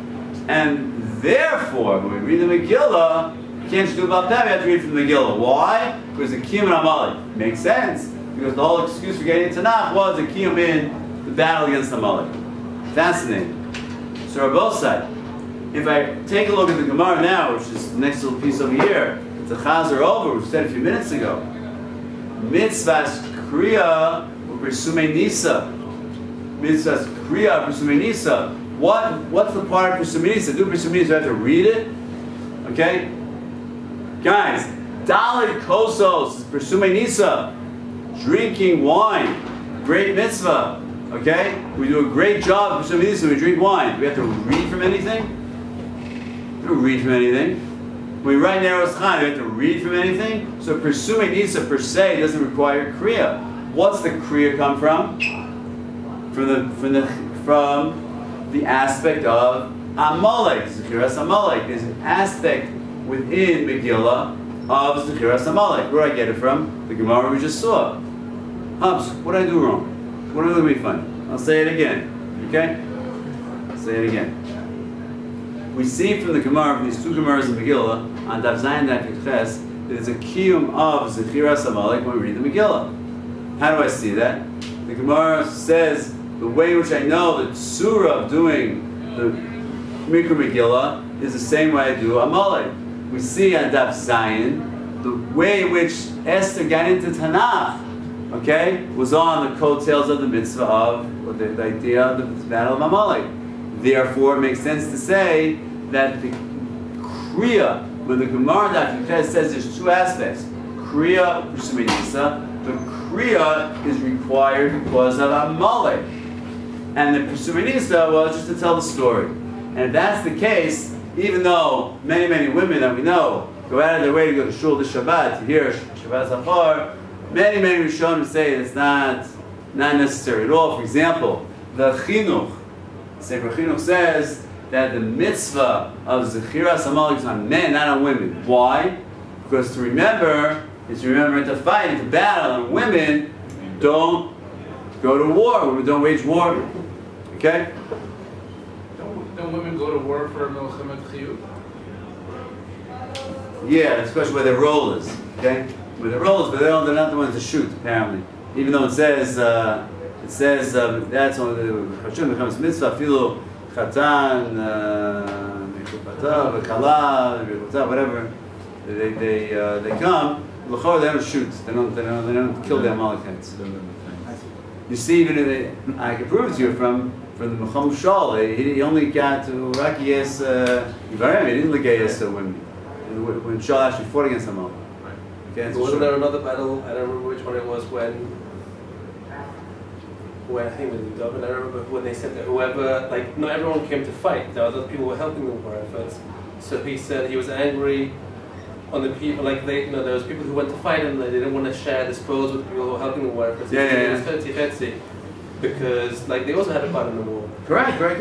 Speaker 1: and therefore, when we read the Megillah, you can't just do about that. We have to read from the Megillah. Why? Because the Kiyum and Amalek makes sense. Because the whole excuse for getting into Tanakh was the Kiyum in the battle against Amalek. Fascinating. So Rabosai, if I take a look at the Gemara now, which is the next little piece over here, it's a Chazer over, which we said a few minutes ago. Mitzvahs Kriya B'Sumei Nisa. Mitzvahs Kriya B'Sumei Nisa. what's the part of Purim Nisa? Do Purim Nisa, you have to read it. Okay? Guys, Dalit Kosos is Purim Nisa. Drinking wine. Great mitzvah. Okay? We do a great job of Purim Nisa, we drink wine. Do we have to read from anything? We don't read from anything. When we write Neros Chaim, we have to read from anything. So Purim Nisa per se doesn't require Kriya. What's the Kriya come from? From the aspect of Amalek, Zechiras Amalek. There's an aspect within Megillah of Zechiras Amalek. Where do I get it from? The Gemara we just saw. Hubs, what did I do wrong? What did I do to be funny? I'll say it again. Okay? I'll say it again. We see from the Gemara, from these two Gemaras in Megillah, on Daf Zayin Daf Ches, that there's a kiyum of Zechiras Amalek when we read the Megillah. How do I see that? The Gemara says, the way in which I know the surah of doing the Mikra Megillah is the same way I do Amalek. We see on Daf Zayin, the way in which Esther got into Tanakh, okay, was on the coattails of the mitzvah of the idea of the battle of Amalek. Therefore, it makes sense to say that the Kriya, when the Gemara Daf Yudches says there's two aspects, Kriya, Purim Nisa, the Kriya is required because of Amalek. And the Purim Nisa was just to tell the story. And if that's the case, even though many, many women that we know go out of their way to go to Shul this Shabbat, to hear Shabbat Zachor, many, many Rishonim say it's not necessary at all. For example, the Chinuch, Sefer Chinuch says that the mitzvah of Zechiras Amalek is on men, not on women. Why? Because to remember is to remember to fight, to battle, and women don't go to war. Women don't wage war. Okay?
Speaker 4: Don't women go to war for Milchemet Chiyuv?
Speaker 1: Yeah, that's a question where their role is. Okay? Where their role is, but they're not the ones to shoot, apparently. Even though it says that's on the Chashim becomes mitzvah, filu chatan, mechupata, v'kala, v'chupata, whatever. They come. L'chor, they don't shoot. They don't kill the Amalekites. You see, even I can prove it to you from the Mecham Shal. He only got to Rakiyas Yivarim. He didn't legayas women. When Shal actually fought against Amalek. Okay,
Speaker 5: wasn't there another battle? I don't remember which one it was when I think it was the Dublin. I remember when they said that whoever, like, not everyone came to fight. There were other people who were helping the war efforts. So he said he was angry on the people, like there was people who went to fight and they didn't want to share the spoils with people who were helping the war efforts.
Speaker 1: Yeah.
Speaker 5: It was Chetzi, because like they also had a part in the war.
Speaker 1: Correct, no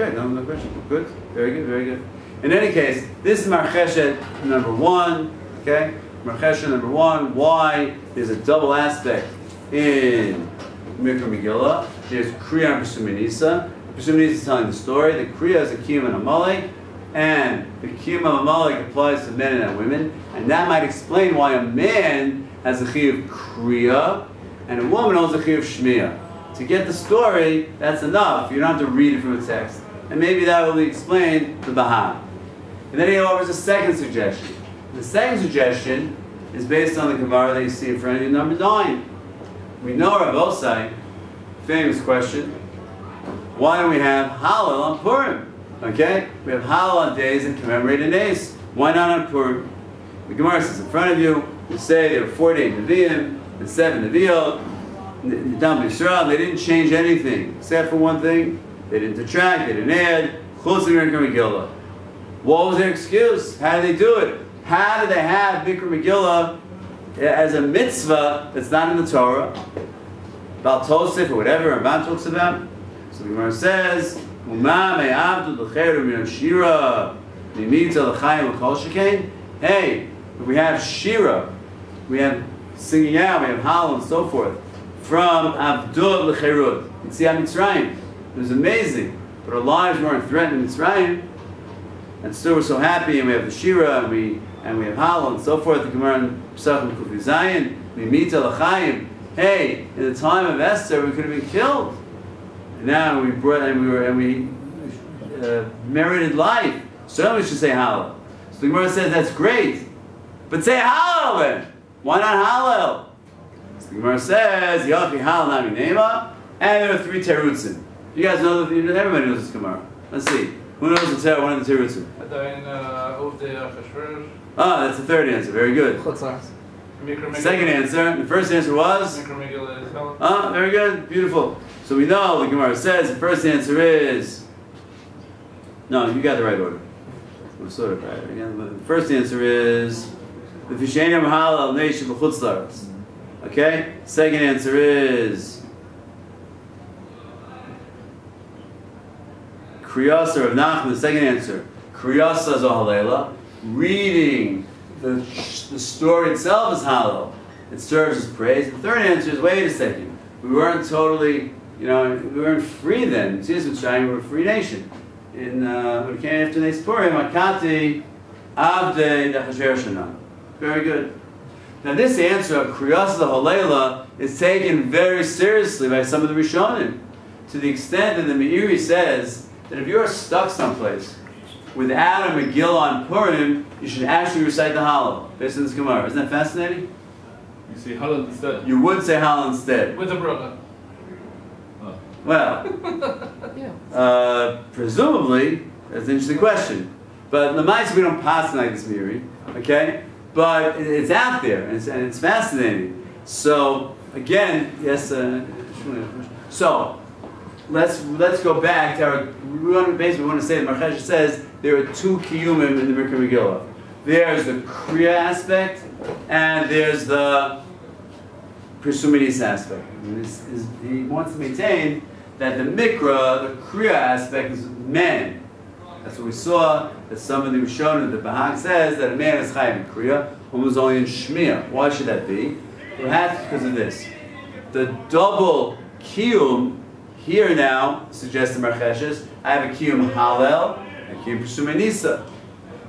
Speaker 1: question. Good, very good, very good. In any case, this is Marcheshet number 1. Okay, Marcheshet number 1. Why? There's a double aspect in Mikra Megillah. There's Kriya and Purim Nisa. Purim Nisa is telling the story. The Kriya is a Kiyum and Amalek, and the Kiyum of Amalek applies to men and women, and that might explain why a man has a Chiyuv Kriya and a woman owns a Chiyuv Shmiya. To get the story, that's enough. You don't have to read it from a text. And maybe that will explain the Baha. And then he offers a second suggestion. The second suggestion is based on the Gemara that you see in front of you, number 9. We know Rav Osai, famous question, why don't we have Hallel on Purim? Okay? We have Hallel on days that commemorate an ace. Why not on Purim? The Gemara says in front of you, we say there were 48 Nevi'im and 7 Nevi'ot. Down B'Yisrael, they didn't change anything, except for one thing. They didn't detract, they didn't add. Chutz Mikra Megillah. What was their excuse? How did they do it? How did they have Mikra Megillah as a mitzvah that's not in the Torah? About Tosef or whatever Ramban talks about. So the Gemara says, hey, if we have Shira, we have singing out, we have Hallel and so forth, from Avdud L'Cherut. You see Mitzrayim. It was amazing. But our lives weren't threatened in Mitzrayim. And still we're so happy, and we have the Shira, and we have Hallel and so forth. The Gemara in Pesachim Kufi Zayin, Mimita L'Chaim. Hey, in the time of Esther, we could have been killed. And now we merited life. Certainly we should say Hallel. So the Gemara says that's great. But say Hallel then. Why not Hallel? So the Gemara says, Yachi Hallel Nami Nema, and there are 3 terutzim. You guys know that everybody knows this Gemara. Let's see. Who knows the one of the Tirutzim? Ah, that's the third answer. Very good. Second answer. The first answer was? Ah, very good. Beautiful. So we know the Gemara says the first answer is. No, you got the right order. We're sort of right. Again, the first answer is the Vishayna Mahala Nation B'chutz La'aretz. Okay. Second answer is Kriyasa of Nachman. The second answer, Kriyasa Zohalela. Reading the story itself is hollow. It serves as praise. The third answer is, wait a second. We weren't totally, we weren't free then. See, we were a free nation. When it came after Nes Purim, Akati Avdei Dachasher Shana. Very good. Now this answer of Kriyasa Zohalela is taken very seriously by some of the Rishonim, to the extent that the Meiri says that if you're stuck someplace without a Megillah on Purim, you should actually recite the Hallel, based on this Gemara. Isn't that fascinating?
Speaker 4: You say Hallel instead.
Speaker 1: You would say Hallel instead.
Speaker 4: With a bracha.
Speaker 1: Oh. Well, presumably, that's an interesting question. But Lamaisa, we don't pass like this, Miri, okay? But it's out there, and it's fascinating. So, again, yes, so, let's go back to our. We want to say that Marchesha says there are two kiyumim in the Mikra Megillah. There's the kriya aspect, and there's the Pirsuminis aspect. He wants to maintain that the Mikra, the kriya aspect, is men. That's what we saw. That some of the Rishonim, the Bahag says that a man is chayav in kriya, woman is only in shmiya. Why should that be? Perhaps because of this. The double kiyum here now suggests the Marcheshes, I have a kiyum halel, a kiyum p'sumenisa.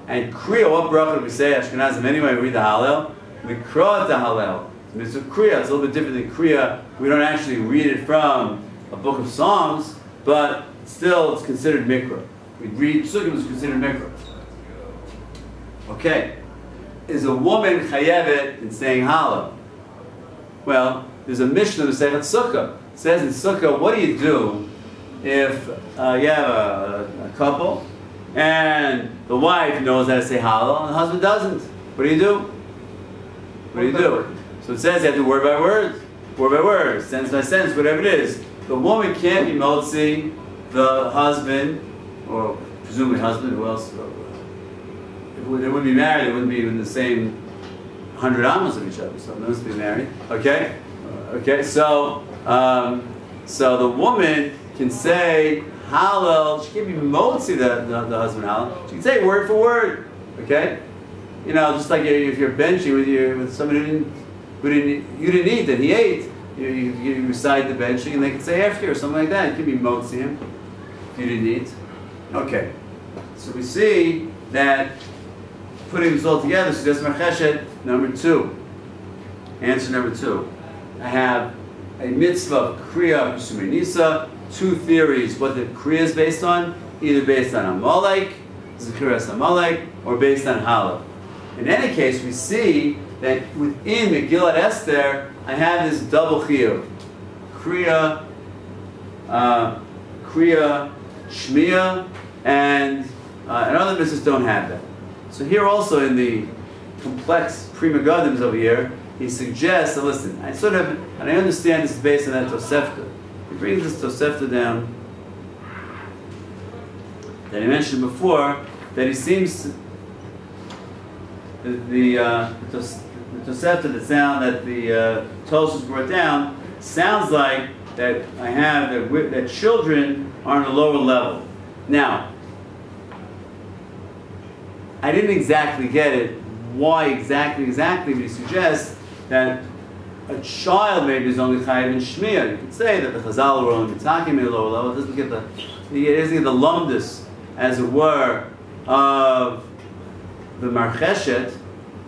Speaker 1: And kriya, what bracha do we say? Ashkenazim anyway, we read the halel. We kraw the halel. It's a kriya. It's a little bit different than kriya. We don't actually read it from a book of Psalms, but still it's considered mikra. We read Psukim is considered mikra. Okay. Is a woman chayevet in saying halel? Well, there's a Mishnah that says Sukkah. It says in Sukkah, what do you do if you have a couple and the wife knows how to say halal and the husband doesn't? What do you do? What do you do? So it says you have to word by word, sentence by sentence, whatever it is. The woman can't be motzi the husband, or presumably husband, who else? They wouldn't be married, they wouldn't be in the same 100 amos of each other, so they must be married. Okay? Okay, so the woman can say halal, she can't be motzi the husband halal, she can say word for word. Okay? Just like if you're benching with somebody who you didn't eat that he ate, you recite the benching and they can say after or something like that. It can be motzi him if you didn't eat. Okay. So we see that putting this all together suggests Marcheshet number 2. Answer number 2. I have a mitzvah of kriya p'sumenisa, 2 theories what the kriya is based on, either based on Amalek, Zechiras Amalek, or based on Halal. In any case, we see that within Megillat Esther, I have this double chiyuv. Kriya, Shmiya, and other mitzvahs don't have that. So here also in the complex Prima Gadims over here, he suggests that, listen, I understand this is based on that Tosefta. He brings this Tosefta down that he mentioned before, that he seems to, the Tosefta that the Tosfos brought down sounds like that I have that children are on a lower level. Now, I didn't exactly get it. Why exactly? But he suggests that a child maybe is only chayiv in shmiya. You could say that the Chazal were only talking at a lower level. It doesn't get the lumdus, as it were, of the Marcheshet.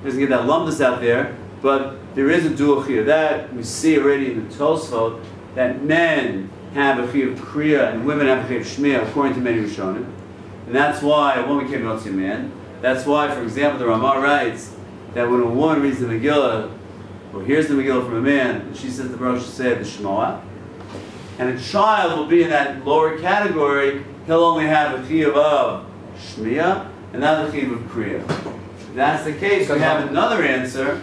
Speaker 1: Doesn't get that lumdus out there, but there is a dual chiyuv. That we see already in the Tosfot, that men have a chiyuv kriya and women have a chiyuv shmiya, according to many Rishonim. And that's why a woman can't be a man. That's why, for example, the Ramah writes that when a woman reads the Megillah, or hears the Megillah from a man, and she says the Baruch said the Shema, and a child will be in that lower category he'll only have a chiyuv of shmiya and not a chiyuv of kriya. If that's the case, we have another answer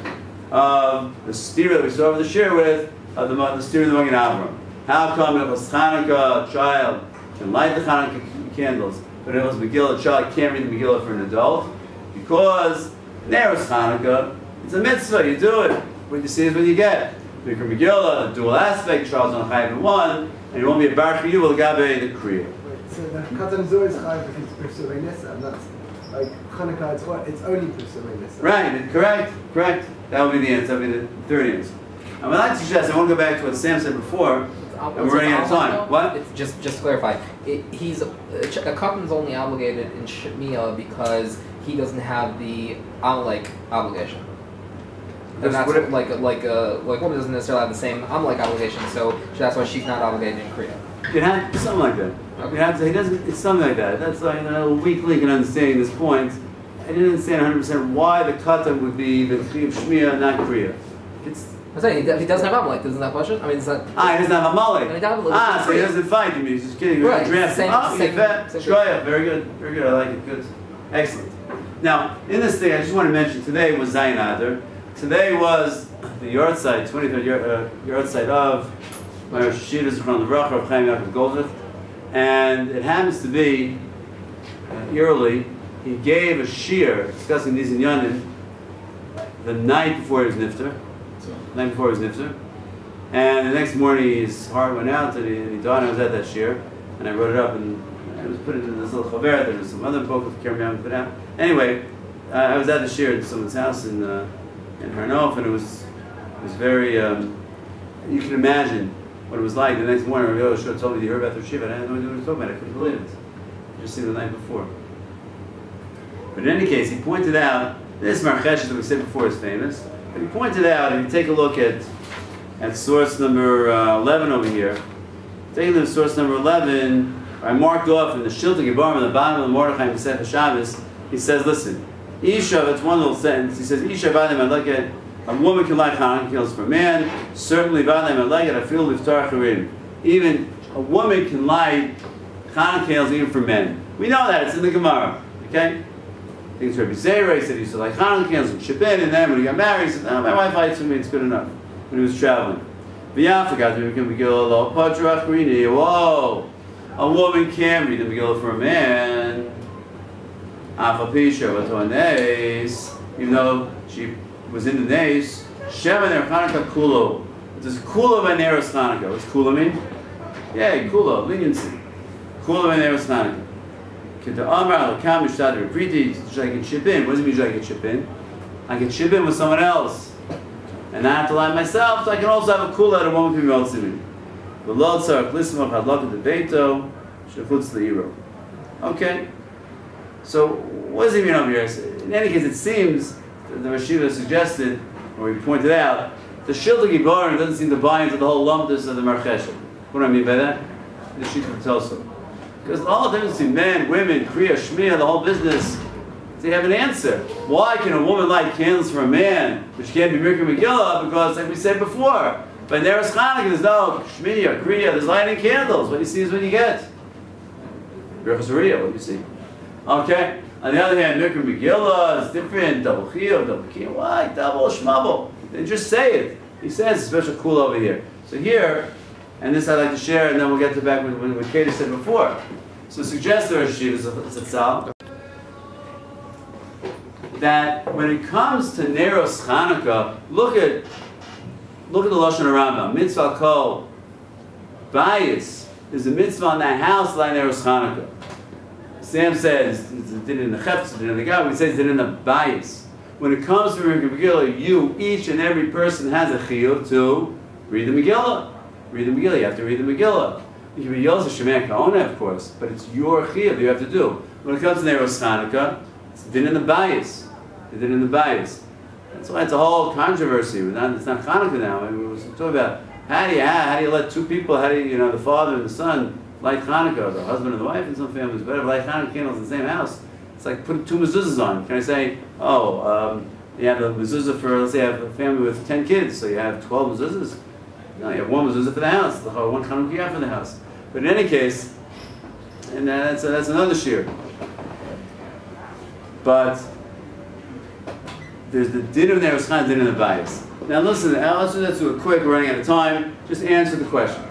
Speaker 1: of the stira that we started with the shir with, of the stira of the Magen Avram. How come it was Hanukkah, a child can light the Hanukkah candles, but it was Megillah, a child can't read the Megillah for an adult? Because Neros Hanukkah, it's a mitzvah, you do it. What you see is what you get. Mikra Megillah, a dual aspect, Charles on Chayiv in one, and it won't be a bar for you, will gabe the Kriya.
Speaker 3: So the Katan Zur is Chayiv if it's pursuing Nissa, and that's like Hanukkah, it's only pursuing Nissa.
Speaker 1: Right, correct. That would be the answer, that would be the third answer. I would like to suggest, I want to go back to what Sam said before, and we're running out of time. What?
Speaker 2: It's just to clarify, a Katan's only obligated in Shemiya because he doesn't have the Amalek obligation. And that's like a woman doesn't necessarily have the same Amalek obligation, so that's why she's not obligated in Kriya.
Speaker 1: It had something like that. Okay. He doesn't. It's something like that. That's like a weak link in understanding this point. I didn't understand 100% why the katan would be the chiyuv shmiya, not kriya.
Speaker 2: I'm saying he doesn't have Amalek. Doesn't that question? I mean, is that?
Speaker 1: He doesn't have Amalek. So he doesn't fight. You mean he's just kidding?
Speaker 2: Right.
Speaker 1: Same very good. I like it. Good. Excellent. Now, in this thing, I just want to mention today was Zayin Adar. Today was the Yortzeit, 23rd Yortzeit of my Rosh Hashiva Zichron Livracha of Chaim Yaakov Goldith, and it happens to be yearly. He gave a shir discussing these in Yanin the night before his nifter, and the next morning his heart went out and he died. I was at that shir, and I wrote it up and I was put it in this little chaveret. There was some other book of Kerem put out. Anyway, I was at the shir at someone's house in Harnof, and it was very. You can imagine what it was like the next morning. Rabbi Yoshua told me you heard about the shiva. I had no idea what he was talking about. I couldn't believe it. I just seen it the night before. But in any case, he pointed out this marcheshes that we said before is famous. But he pointed out, if you take a look at source number 11 over here, take a look at source number 11. I marked off in the Shilta Gebarim on the bottom of the Mordechai Masech Shabbos. He says, listen, Isha, that's one little sentence. He says, Isha Vadim Adleket, a woman can light Hanukkah candles for a man. Certainly Vadim Adleket, I feel Liftar Charim. Even a woman can light Hanukkah candles even for men. We know that, it's in the Gemara. Okay? I think it's Rabbi Zera, he said he used to light Hanukkah candles and chip in, and then when he got married, he said, no, my wife lights for me, it's good enough. When he was traveling. V'yafagad, we can Megillah lo Patrach Rini. Whoa! A woman can read the Megillah for a man. Even though she was in the Nes, Sheva Ner Chanukah Kulo. Does Kulo Veneros Chanukah? What's Kulo mean? Yeah, Kulo, leniency. Kulo Veneros Chanukah. Kita Amar Lakam Mishtad Repriti. Should I get chip in? What does it mean? Should I get chip in? I can chip in with someone else, and I have to lie myself. So I can also have a Kulo that a woman can be able to me. The Lord Tzarach Lismach Hadlok at the Beito Shefutz Leiro. Okay. So, what does he mean over here? In any case, it seems that the Rosh Hashiva suggested, or he pointed out, the Shilta Gebarim doesn't seem to buy into the whole lumpness of the Marcheshet. What do I mean by that? The Shita of Tosa. Because the whole difference between men, women, Kriya, Shmiya, the whole business, they have an answer. Why can a woman light candles for a man, which can't be Mikra Megillah? Because, like we said before, by Neros Chanukah, there's no Shmiya, Kriya, there's lighting candles. What you see is what you get. Birchas Uriah, what you see. Okay. On the other hand, Mikra Megillah is different. Double chiyuv, double kiyuv. Why? Double shmabel. They just say it. He says a special cool over here. So here, and this I'd like to share, and then we'll get to back with what Katie said before. So suggest the Rosh Hashiva that when it comes to Neros Chanukah, look at the Lashon Rambam. Mitzvah kol bayis is a mitzvah on that house like Neros Chanukah. Sam says, it's did in the chefs, did in the guy, we say it's did in the bias. When it comes to Mikra Megillah, each and every person has a chiyuv to read the Megillah. Read the Megillah, you have to read the Megillah. You can be Yosef Shemek Ha'ona, of course, but it's your chiyuv that you have to do. When it comes to Neros Chanukah, it's did in the bias. It's did in the bias. That's why it's a whole controversy. It's not Chanukah now. I mean, we were talking about how do you let two people, the father and the son, light Hanukkah, the husband and the wife in some families, better light Hanukkah candles in the same house. It's like putting two mezuzahs on. Can I say, you have a mezuzah for, let's say, you have a family with 10 kids, so you have 12 mezuzahs? No, you have one mezuzah for the house, one Hanukkah for the house. But in any case, and that's another shir. But there's the din of Neros Chanukah, din of the bias. Now listen, let's do it quick, we're running out of time. Just answer the questions.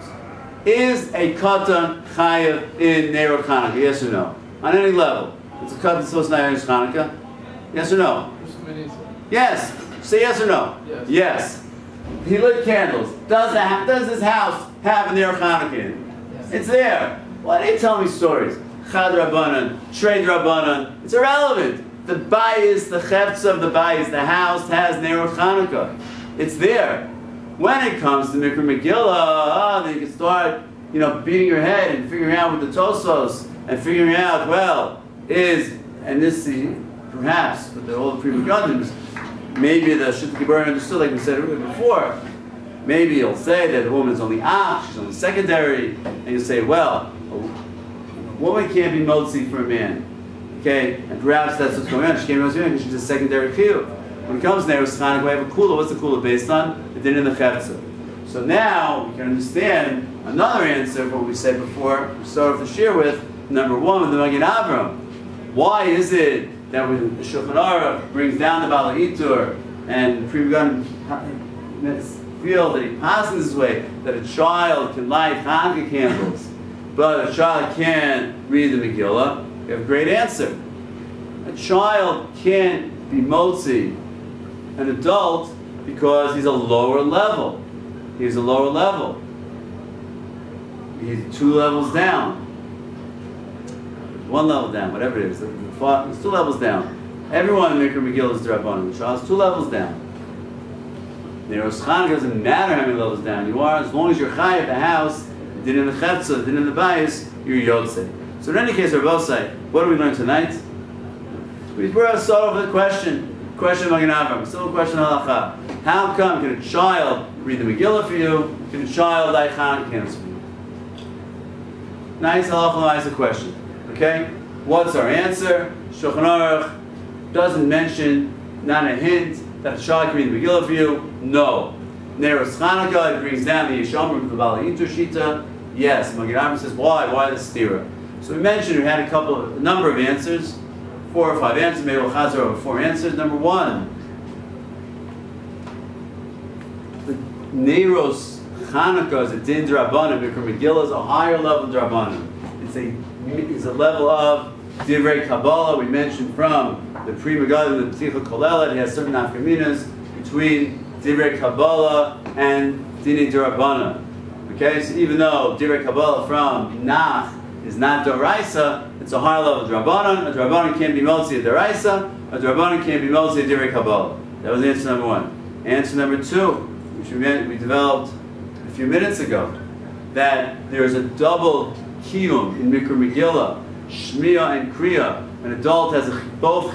Speaker 1: Is a katan chayav in Neros Chanukah? Yes or no? On any level. It's a katan supposed to be Neros Chanukah? Yes or no? Yes. Say yes or no?
Speaker 4: Yes.
Speaker 1: Yes. He lit candles. Does this house have a Neros Chanukah in it?
Speaker 4: Yes.
Speaker 1: It's there. Why do you tell me stories? Chad Rabbanan, Trade Rabbanan. It's irrelevant. The bias, the chefts of the bias, the house has Neros Chanukah. It's there. When it comes to Mikra Megillah, then you can start, beating your head and figuring out with the Tosos and figuring out, perhaps with all the pre-Megaddims, maybe the Shit Kibbur understood, like we said before. Maybe you'll say that the woman's only she's only secondary, and you'll say, well, a woman can't be motzi for a man. Okay, and perhaps that's what's going on. She can't be motzi for a man because she's a secondary chiyuv. When it comes to Neros Chanukah, we have a kula. What's the kula based on? The din in the chefza. So now we can understand another answer for what we said before. We started off the shir with number one with the Magen Avram. Why is it that when the Shulchan Aruch brings down the Bala Itur and the Pre-Megaddim feel that he passes this way, that a child can light Hanukkah candles, but a child can't read the Megillah? We have a great answer. A child can't be motzi an adult because he's a lower level. He's a lower level. He's 2 levels down. 1 level down, whatever it is. It's 2 levels down. Everyone in Mikra Megillah is D'Rabbanan. The child's 2 levels down. Neros Chanukah doesn't matter how many levels down you are, as long as you're chai at the house, did in the chefza, did in the bias, you're yotzei. So in any case, Rabbi say, what do we learn tonight? We start off with a question. Question of Magen Avram. Still a question of halacha. How come can a child read the Megillah for you? Can a child light Hanukkah candles for you? Nice halacha, nice question. Okay? What's our answer? Shulchan Aruch doesn't mention, not a hint, that a child can read the Megillah for you. No. Neros Chanukah, it brings down the Yishamrim of the Bala Itur Shita. Yes. Magen Avram says, why? Why the stira? So we mentioned we had a number of answers. 4 or 5 answers, maybe we'll chazer over 4 answers. Number 1, the Neros Chanukah is a din d'Rabbanan. Mikra Megillah is a higher level d'Rabbanan. It's a level of Divrei Kabbalah. We mentioned from the Pre-Megaddiim, the Pticha Kolelet, it has certain nafkaminas between Divrei Kabbalah and Dinei d'Rabbanan. Okay, so even though Divrei Kabbalah from Nach is not Doraisa, it's a higher level of D'Rabbanan. A D'Rabbanan can't be motzi a Doraisa. A D'Rabbanan can't be motzi a Divrei Kabbalah. That was answer number 1. Answer number 2, which we developed a few minutes ago, that there is a double kiyum in Mikra Megillah, Shmiya and Kriya. An adult has both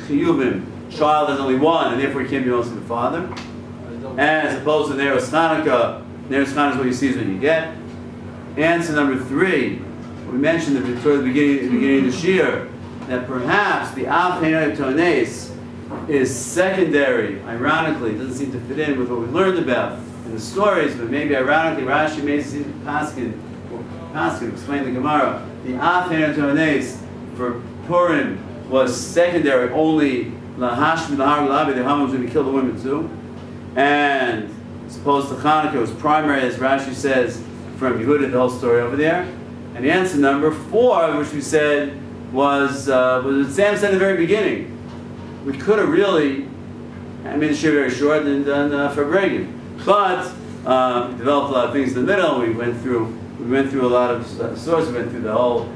Speaker 1: chiyuvim. Child has only one, and therefore he can't be motzi the father. As opposed to Neros Chanukah. Neros Chanukah is what you see is what you get. Answer number 3. We mentioned at the beginning of the shir that perhaps the Av Heinai Tones is secondary. Ironically, it doesn't seem to fit in with what we learned about in the stories, but maybe ironically, Rashi may see Paskin explain the Gemara. The Av Heinai Tones for Purim was secondary only. Lahashmi Lahar Labi, the Haman was going to kill the women too, and as opposed to Chanukah was primary, as Rashi says from Yehuda, the whole story over there. And the answer number 4, which we said was what Sam said at the very beginning. We could have really, I made the shir very short and done for Bregan, but we developed a lot of things in the middle. We went through a lot of sources. We went through the whole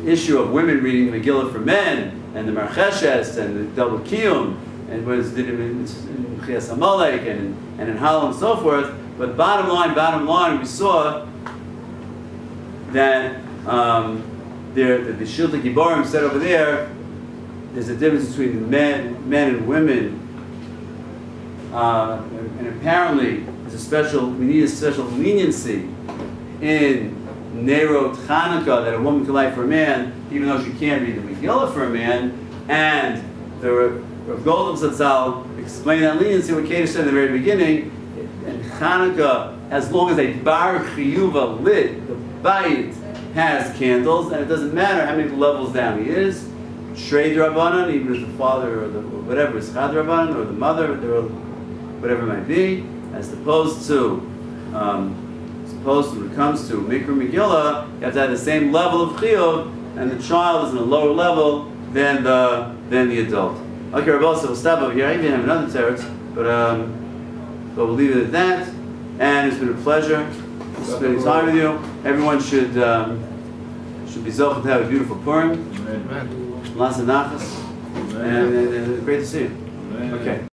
Speaker 1: issue of women reading the Megillah for men, and the Marcheshes, and the double kiyum, and what is did in Chias Amalek, and in Halal and so forth. But bottom line, we saw that the Shilta Giborim said over there, there's a difference between men and women, and apparently we need a special leniency in Nerot Chanukah that a woman can light for a man, even though she can't read the Megillah for a man. And the Rav Goldman Zatzal explained that leniency, what Kadesh said in the very beginning. And Chanukah, as long as a bar chiyuva lit, the bayit has candles, and it doesn't matter how many levels down he is. Shrei Drabanan, even if the father or whatever is Chad Drabanan, or the mother, whatever it might be, as opposed to when it comes to Mikra Megillah, you have to have the same level of Chiyuv, and the child is in a lower level than the adult. Okay, Rabbi, so we'll stop over here. I even have another teretz, but we'll leave it at that. And it's been a pleasure spending time with you. Everyone should be zocheh to have a beautiful Purim.
Speaker 2: Amen.
Speaker 1: Lots of nachas. And great to see you. Okay.